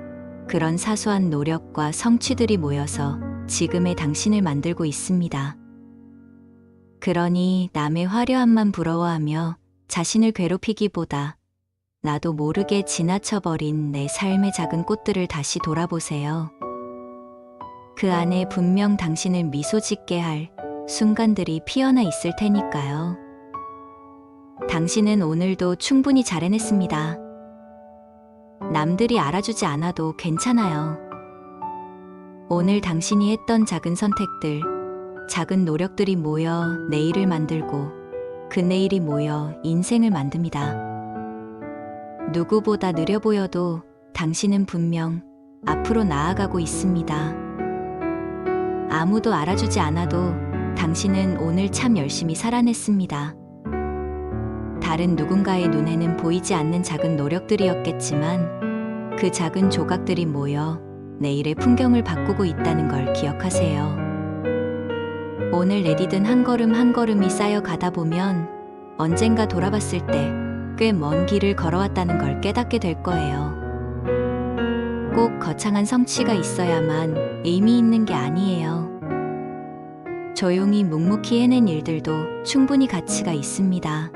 그런 사소한 노력과 성취들이 모여서 지금의 당신을 만들고 있습니다. 그러니 남의 화려함만 부러워하며 자신을 괴롭히기보다 나도 모르게 지나쳐버린 내 삶의 작은 꽃들을 다시 돌아보세요. 그 안에 분명 당신을 미소 짓게 할 순간들이 피어나 있을 테니까요. 당신은 오늘도 충분히 잘 해냈습니다. 남들이 알아주지 않아도 괜찮아요. 오늘 당신이 했던 작은 선택들, 작은 노력들이 모여 내일을 만들고 그 내일이 모여 인생을 만듭니다. 누구보다 느려 보여도 당신은 분명 앞으로 나아가고 있습니다. 아무도 알아주지 않아도 당신은 오늘 참 열심히 살아냈습니다. 다른 누군가의 눈에는 보이지 않는 작은 노력들이었겠지만 그 작은 조각들이 모여 내일의 풍경을 바꾸고 있다는 걸 기억하세요. 오늘 내디딘 한 걸음 한 걸음이 쌓여 가다 보면 언젠가 돌아봤을 때 꽤 먼 길을 걸어왔다는 걸 깨닫게 될 거예요. 꼭 거창한 성취가 있어야만 의미 있는 게 아니에요. 조용히 묵묵히 해낸 일들도 충분히 가치가 있습니다.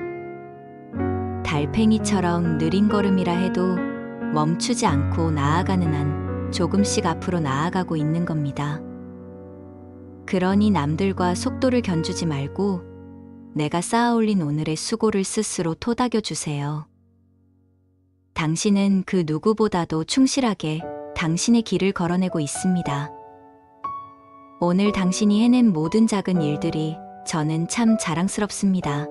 달팽이처럼 느린 걸음이라 해도 멈추지 않고 나아가는 한 조금씩 앞으로 나아가고 있는 겁니다. 그러니 남들과 속도를 견주지 말고 내가 쌓아올린 오늘의 수고를 스스로 토닥여 주세요. 당신은 그 누구보다도 충실하게 당신의 길을 걸어내고 있습니다. 오늘 당신이 해낸 모든 작은 일들이 저는 참 자랑스럽습니다.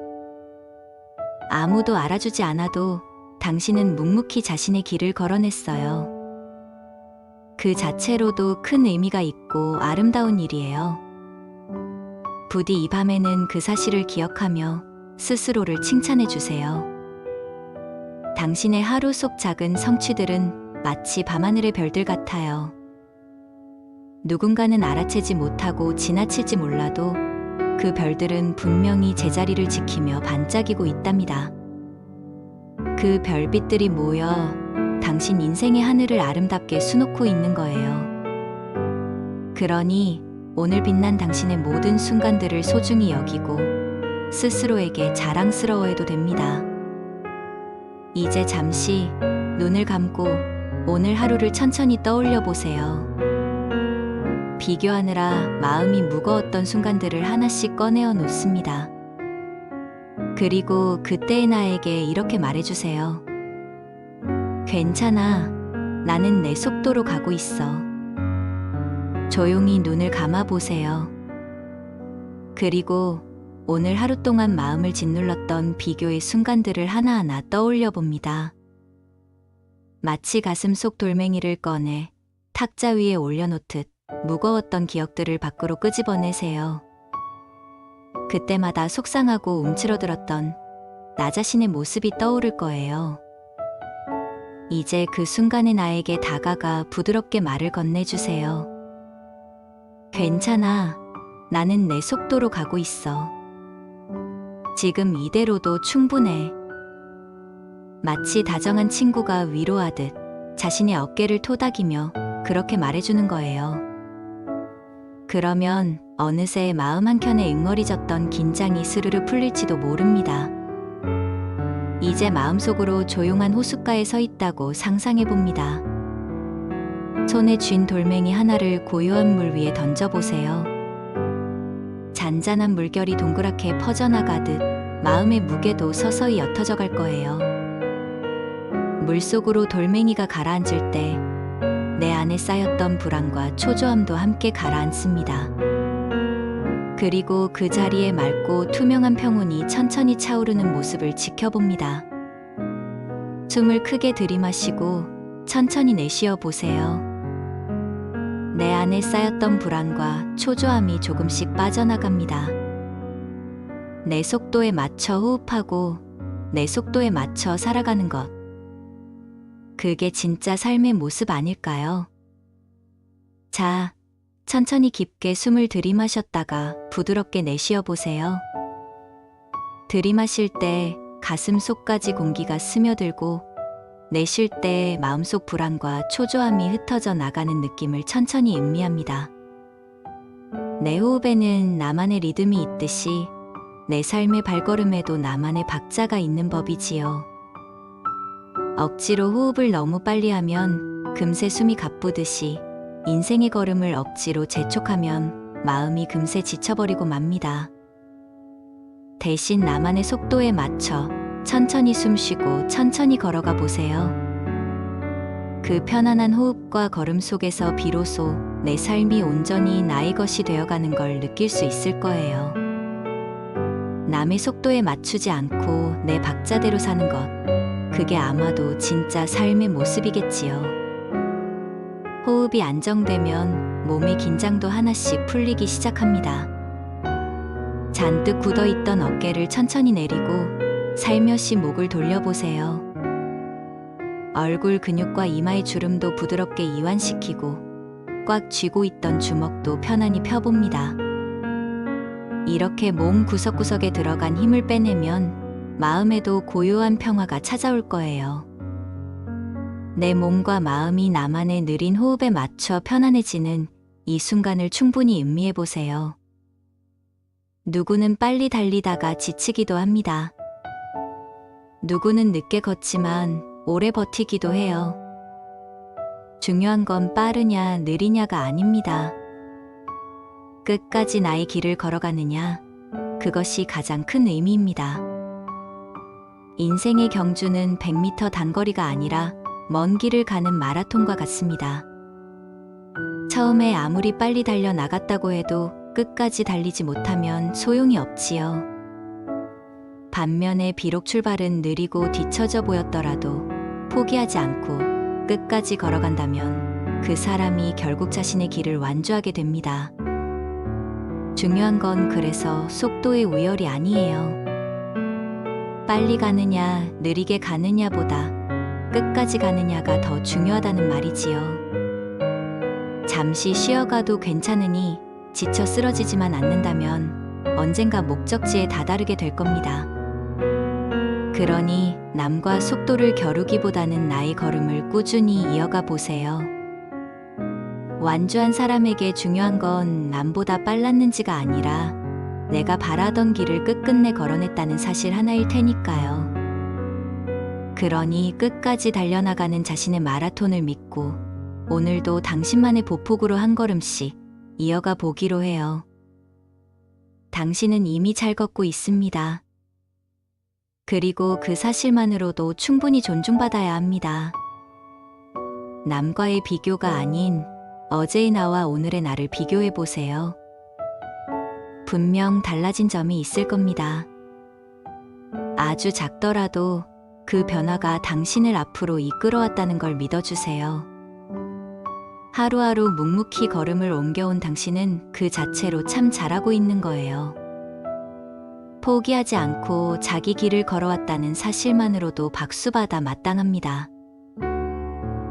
아무도 알아주지 않아도 당신은 묵묵히 자신의 길을 걸어냈어요. 그 자체로도 큰 의미가 있고 아름다운 일이에요. 부디 이 밤에는 그 사실을 기억하며 스스로를 칭찬해 주세요. 당신의 하루 속 작은 성취들은 마치 밤하늘의 별들 같아요. 누군가는 알아채지 못하고 지나칠지 몰라도 그 별들은 분명히 제자리를 지키며 반짝이고 있답니다. 그 별빛들이 모여 당신 인생의 하늘을 아름답게 수놓고 있는 거예요. 그러니 오늘 빛난 당신의 모든 순간들을 소중히 여기고 스스로에게 자랑스러워해도 됩니다. 이제 잠시 눈을 감고 오늘 하루를 천천히 떠올려 보세요. 비교하느라 마음이 무거웠던 순간들을 하나씩 꺼내어 놓습니다. 그리고 그때의 나에게 이렇게 말해주세요. 괜찮아. 나는 내 속도로 가고 있어. 조용히 눈을 감아 보세요. 그리고 오늘 하루 동안 마음을 짓눌렀던 비교의 순간들을 하나하나 떠올려 봅니다. 마치 가슴 속 돌멩이를 꺼내 탁자 위에 올려놓듯 무거웠던 기억들을 밖으로 끄집어내세요. 그때마다 속상하고 움츠러들었던 나 자신의 모습이 떠오를 거예요. 이제 그 순간의 나에게 다가가 부드럽게 말을 건네주세요. 괜찮아. 나는 내 속도로 가고 있어. 지금 이대로도 충분해. 마치 다정한 친구가 위로하듯 자신의 어깨를 토닥이며 그렇게 말해주는 거예요. 그러면 어느새 마음 한켠에 응어리졌던 긴장이 스르르 풀릴지도 모릅니다. 이제 마음속으로 조용한 호숫가에 서 있다고 상상해 봅니다. 손에 쥔 돌멩이 하나를 고요한 물 위에 던져보세요. 잔잔한 물결이 동그랗게 퍼져나가듯 마음의 무게도 서서히 옅어져 갈 거예요. 물속으로 돌멩이가 가라앉을 때 내 안에 쌓였던 불안과 초조함도 함께 가라앉습니다. 그리고 그 자리에 맑고 투명한 평온이 천천히 차오르는 모습을 지켜봅니다. 숨을 크게 들이마시고 천천히 내쉬어 보세요. 내 안에 쌓였던 불안과 초조함이 조금씩 빠져나갑니다. 내 속도에 맞춰 호흡하고 내 속도에 맞춰 살아가는 것. 그게 진짜 삶의 모습 아닐까요? 자, 천천히 깊게 숨을 들이마셨다가 부드럽게 내쉬어 보세요. 들이마실 때 가슴 속까지 공기가 스며들고 내쉴 때 마음속 불안과 초조함이 흩어져 나가는 느낌을 천천히 음미합니다. 내 호흡에는 나만의 리듬이 있듯이 내 삶의 발걸음에도 나만의 박자가 있는 법이지요. 억지로 호흡을 너무 빨리 하면 금세 숨이 가쁘듯이 인생의 걸음을 억지로 재촉하면 마음이 금세 지쳐버리고 맙니다. 대신 나만의 속도에 맞춰 천천히 숨쉬고 천천히 걸어가 보세요. 그 편안한 호흡과 걸음 속에서 비로소 내 삶이 온전히 나의 것이 되어가는 걸 느낄 수 있을 거예요. 남의 속도에 맞추지 않고 내 박자대로 사는 것, 그게 아마도 진짜 삶의 모습이겠지요. 호흡이 안정되면 몸의 긴장도 하나씩 풀리기 시작합니다. 잔뜩 굳어있던 어깨를 천천히 내리고 살며시 목을 돌려보세요. 얼굴 근육과 이마의 주름도 부드럽게 이완시키고 꽉 쥐고 있던 주먹도 편안히 펴봅니다. 이렇게 몸 구석구석에 들어간 힘을 빼내면 마음에도 고요한 평화가 찾아올 거예요. 내 몸과 마음이 나만의 느린 호흡에 맞춰 편안해지는 이 순간을 충분히 음미해 보세요. 누구는 빨리 달리다가 지치기도 합니다. 누구는 늦게 걷지만 오래 버티기도 해요. 중요한 건 빠르냐 느리냐가 아닙니다. 끝까지 나의 길을 걸어가느냐, 그것이 가장 큰 의미입니다. 인생의 경주는 100m 단거리가 아니라 먼 길을 가는 마라톤과 같습니다. 처음에 아무리 빨리 달려 나갔다고 해도 끝까지 달리지 못하면 소용이 없지요. 반면에 비록 출발은 느리고 뒤처져 보였더라도 포기하지 않고 끝까지 걸어간다면 그 사람이 결국 자신의 길을 완주하게 됩니다. 중요한 건 그래서 속도의 우열이 아니에요. 빨리 가느냐, 느리게 가느냐보다 끝까지 가느냐가 더 중요하다는 말이지요. 잠시 쉬어가도 괜찮으니 지쳐 쓰러지지만 않는다면 언젠가 목적지에 다다르게 될 겁니다. 그러니 남과 속도를 겨루기보다는 나의 걸음을 꾸준히 이어가 보세요. 완주한 사람에게 중요한 건 남보다 빨랐는지가 아니라 내가 바라던 길을 끝끝내 걸어냈다는 사실 하나일 테니까요. 그러니 끝까지 달려나가는 자신의 마라톤을 믿고 오늘도 당신만의 보폭으로 한 걸음씩 이어가 보기로 해요. 당신은 이미 잘 걷고 있습니다. 그리고 그 사실만으로도 충분히 존중받아야 합니다. 남과의 비교가 아닌 어제의 나와 오늘의 나를 비교해 보세요. 분명 달라진 점이 있을 겁니다. 아주 작더라도 그 변화가 당신을 앞으로 이끌어왔다는 걸 믿어주세요. 하루하루 묵묵히 걸음을 옮겨온 당신은 그 자체로 참 잘하고 있는 거예요. 포기하지 않고 자기 길을 걸어왔다는 사실만으로도 박수받아 마땅합니다.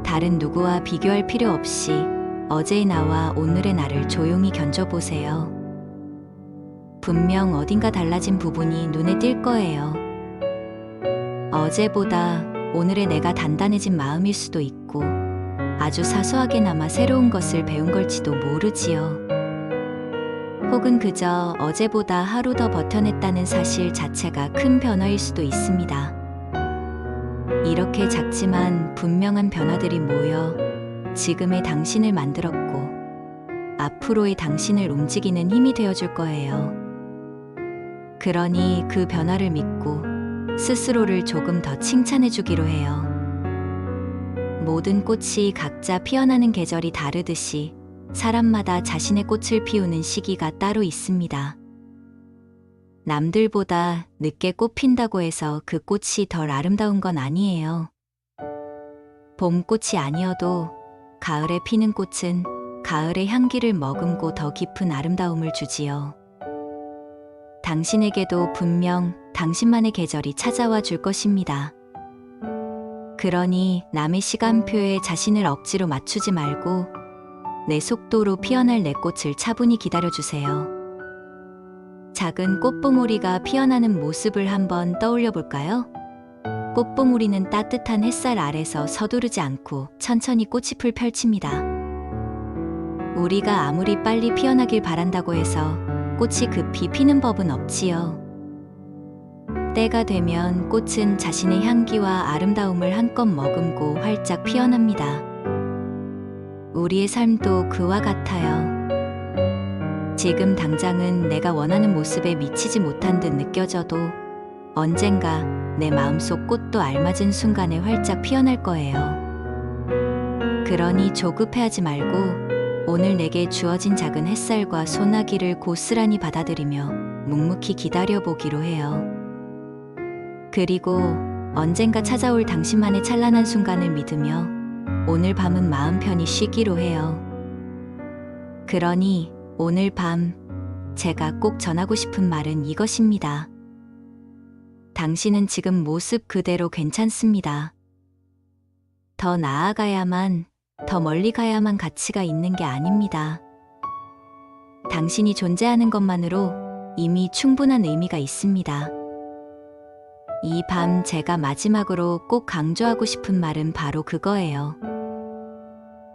다른 누구와 비교할 필요 없이 어제의 나와 오늘의 나를 조용히 견뎌보세요. 분명 어딘가 달라진 부분이 눈에 띌 거예요. 어제보다 오늘의 내가 단단해진 마음일 수도 있고 아주 사소하게나마 새로운 것을 배운 걸지도 모르지요. 혹은 그저 어제보다 하루 더 버텨냈다는 사실 자체가 큰 변화일 수도 있습니다. 이렇게 작지만 분명한 변화들이 모여 지금의 당신을 만들었고 앞으로의 당신을 움직이는 힘이 되어줄 거예요. 그러니 그 변화를 믿고 스스로를 조금 더 칭찬해 주기로 해요. 모든 꽃이 각자 피어나는 계절이 다르듯이 사람마다 자신의 꽃을 피우는 시기가 따로 있습니다. 남들보다 늦게 꽃 핀다고 해서 그 꽃이 덜 아름다운 건 아니에요. 봄꽃이 아니어도 가을에 피는 꽃은 가을의 향기를 머금고 더 깊은 아름다움을 주지요. 당신에게도 분명 당신만의 계절이 찾아와 줄 것입니다. 그러니 남의 시간표에 자신을 억지로 맞추지 말고 내 속도로 피어날 내 꽃을 차분히 기다려주세요. 작은 꽃봉오리가 피어나는 모습을 한번 떠올려 볼까요? 꽃봉오리는 따뜻한 햇살 아래서 서두르지 않고 천천히 꽃잎을 펼칩니다. 우리가 아무리 빨리 피어나길 바란다고 해서 꽃이 급히 피는 법은 없지요. 때가 되면 꽃은 자신의 향기와 아름다움을 한껏 머금고 활짝 피어납니다. 우리의 삶도 그와 같아요. 지금 당장은 내가 원하는 모습에 미치지 못한 듯 느껴져도 언젠가 내 마음속 꽃도 알맞은 순간에 활짝 피어날 거예요. 그러니 조급해하지 말고 오늘 내게 주어진 작은 햇살과 소나기를 고스란히 받아들이며 묵묵히 기다려보기로 해요. 그리고 언젠가 찾아올 당신만의 찬란한 순간을 믿으며 오늘 밤은 마음 편히 쉬기로 해요. 그러니 오늘 밤 제가 꼭 전하고 싶은 말은 이것입니다. 당신은 지금 모습 그대로 괜찮습니다. 더 나아가야만, 더 멀리 가야만 가치가 있는 게 아닙니다. 당신이 존재하는 것만으로 이미 충분한 의미가 있습니다. 이 밤 제가 마지막으로 꼭 강조하고 싶은 말은 바로 그거예요.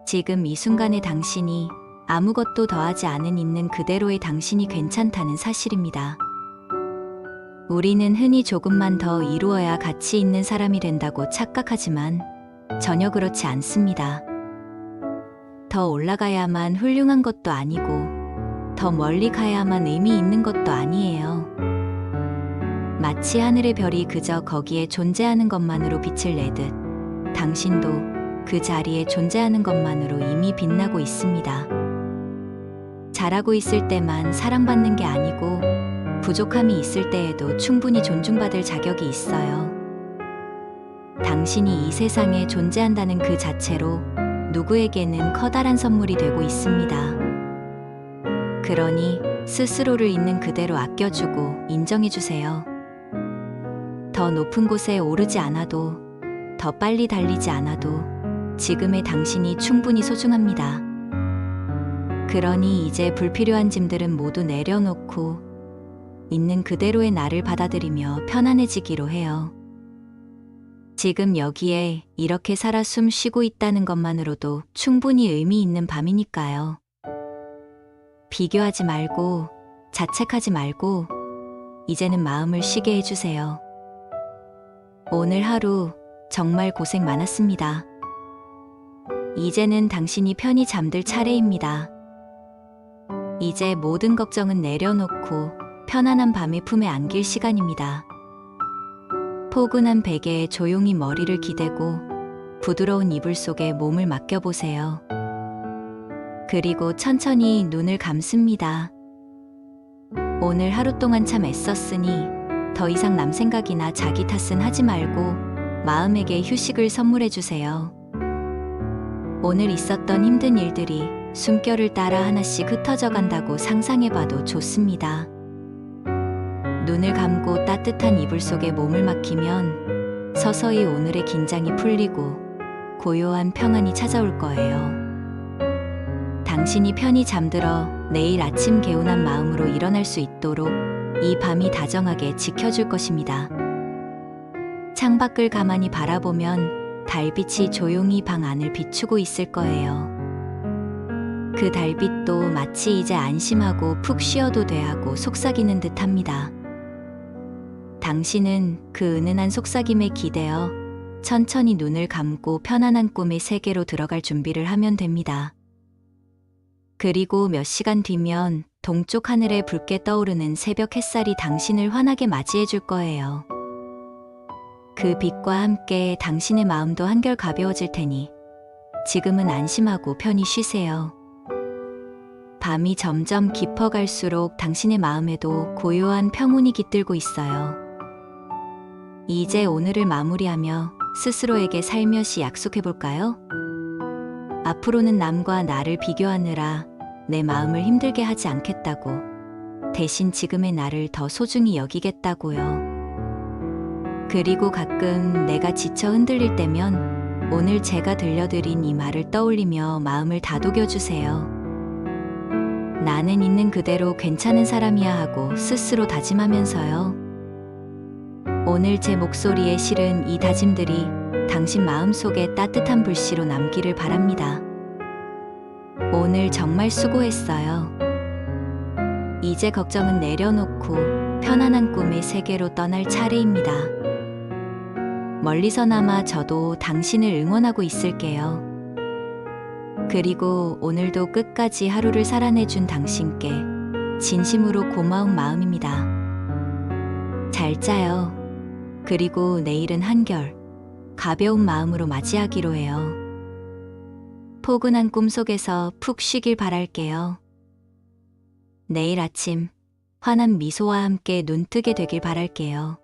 지금 이 순간의 당신이 아무것도 더하지 않은 있는 그대로의 당신이 괜찮다는 사실입니다. 우리는 흔히 조금만 더 이루어야 가치 있는 사람이 된다고 착각하지만 전혀 그렇지 않습니다. 더 올라가야만 훌륭한 것도 아니고 더 멀리 가야만 의미 있는 것도 아니에요. 마치 하늘의 별이 그저 거기에 존재하는 것만으로 빛을 내듯 당신도 그 자리에 존재하는 것만으로 이미 빛나고 있습니다. 잘하고 있을 때만 사랑받는 게 아니고 부족함이 있을 때에도 충분히 존중받을 자격이 있어요. 당신이 이 세상에 존재한다는 그 자체로 누구에게는 커다란 선물이 되고 있습니다. 그러니 스스로를 있는 그대로 아껴주고 인정해주세요. 더 높은 곳에 오르지 않아도, 더 빨리 달리지 않아도 지금의 당신이 충분히 소중합니다. 그러니 이제 불필요한 짐들은 모두 내려놓고 있는 그대로의 나를 받아들이며 편안해지기로 해요. 지금 여기에 이렇게 살아 숨 쉬고 있다는 것만으로도 충분히 의미 있는 밤이니까요. 비교하지 말고, 자책하지 말고, 이제는 마음을 쉬게 해주세요. 오늘 하루 정말 고생 많았습니다. 이제는 당신이 편히 잠들 차례입니다. 이제 모든 걱정은 내려놓고 편안한 밤의 품에 안길 시간입니다. 포근한 베개에 조용히 머리를 기대고 부드러운 이불 속에 몸을 맡겨보세요. 그리고 천천히 눈을 감습니다. 오늘 하루 동안 참 애썼으니 더 이상 남 생각이나 자기 탓은 하지 말고 마음에게 휴식을 선물해주세요. 오늘 있었던 힘든 일들이 숨결을 따라 하나씩 흩어져 간다고 상상해봐도 좋습니다. 눈을 감고 따뜻한 이불 속에 몸을 맡기면 서서히 오늘의 긴장이 풀리고 고요한 평안이 찾아올 거예요. 당신이 편히 잠들어 내일 아침 개운한 마음으로 일어날 수 있도록 이 밤이 다정하게 지켜줄 것입니다. 창밖을 가만히 바라보면 달빛이 조용히 방 안을 비추고 있을 거예요. 그 달빛도 마치 이제 안심하고 푹 쉬어도 돼 하고 속삭이는 듯 합니다. 당신은 그 은은한 속삭임에 기대어 천천히 눈을 감고 편안한 꿈의 세계로 들어갈 준비를 하면 됩니다. 그리고 몇 시간 뒤면 동쪽 하늘에 붉게 떠오르는 새벽 햇살이 당신을 환하게 맞이해 줄 거예요. 그 빛과 함께 당신의 마음도 한결 가벼워질 테니 지금은 안심하고 편히 쉬세요. 밤이 점점 깊어갈수록 당신의 마음에도 고요한 평온이 깃들고 있어요. 이제 오늘을 마무리하며 스스로에게 살며시 약속해볼까요? 앞으로는 남과 나를 비교하느라 내 마음을 힘들게 하지 않겠다고, 대신 지금의 나를 더 소중히 여기겠다고요. 그리고 가끔 내가 지쳐 흔들릴 때면 오늘 제가 들려드린 이 말을 떠올리며 마음을 다독여주세요. 나는 있는 그대로 괜찮은 사람이야 하고 스스로 다짐하면서요. 오늘 제 목소리에 실은 이 다짐들이 당신 마음속에 따뜻한 불씨로 남기를 바랍니다. 오늘 정말 수고했어요. 이제 걱정은 내려놓고 편안한 꿈의 세계로 떠날 차례입니다. 멀리서나마 저도 당신을 응원하고 있을게요. 그리고 오늘도 끝까지 하루를 살아내준 당신께 진심으로 고마운 마음입니다. 잘 자요. 그리고 내일은 한결 가벼운 마음으로 맞이하기로 해요. 포근한 꿈속에서 푹 쉬길 바랄게요. 내일 아침 환한 미소와 함께 눈뜨게 되길 바랄게요.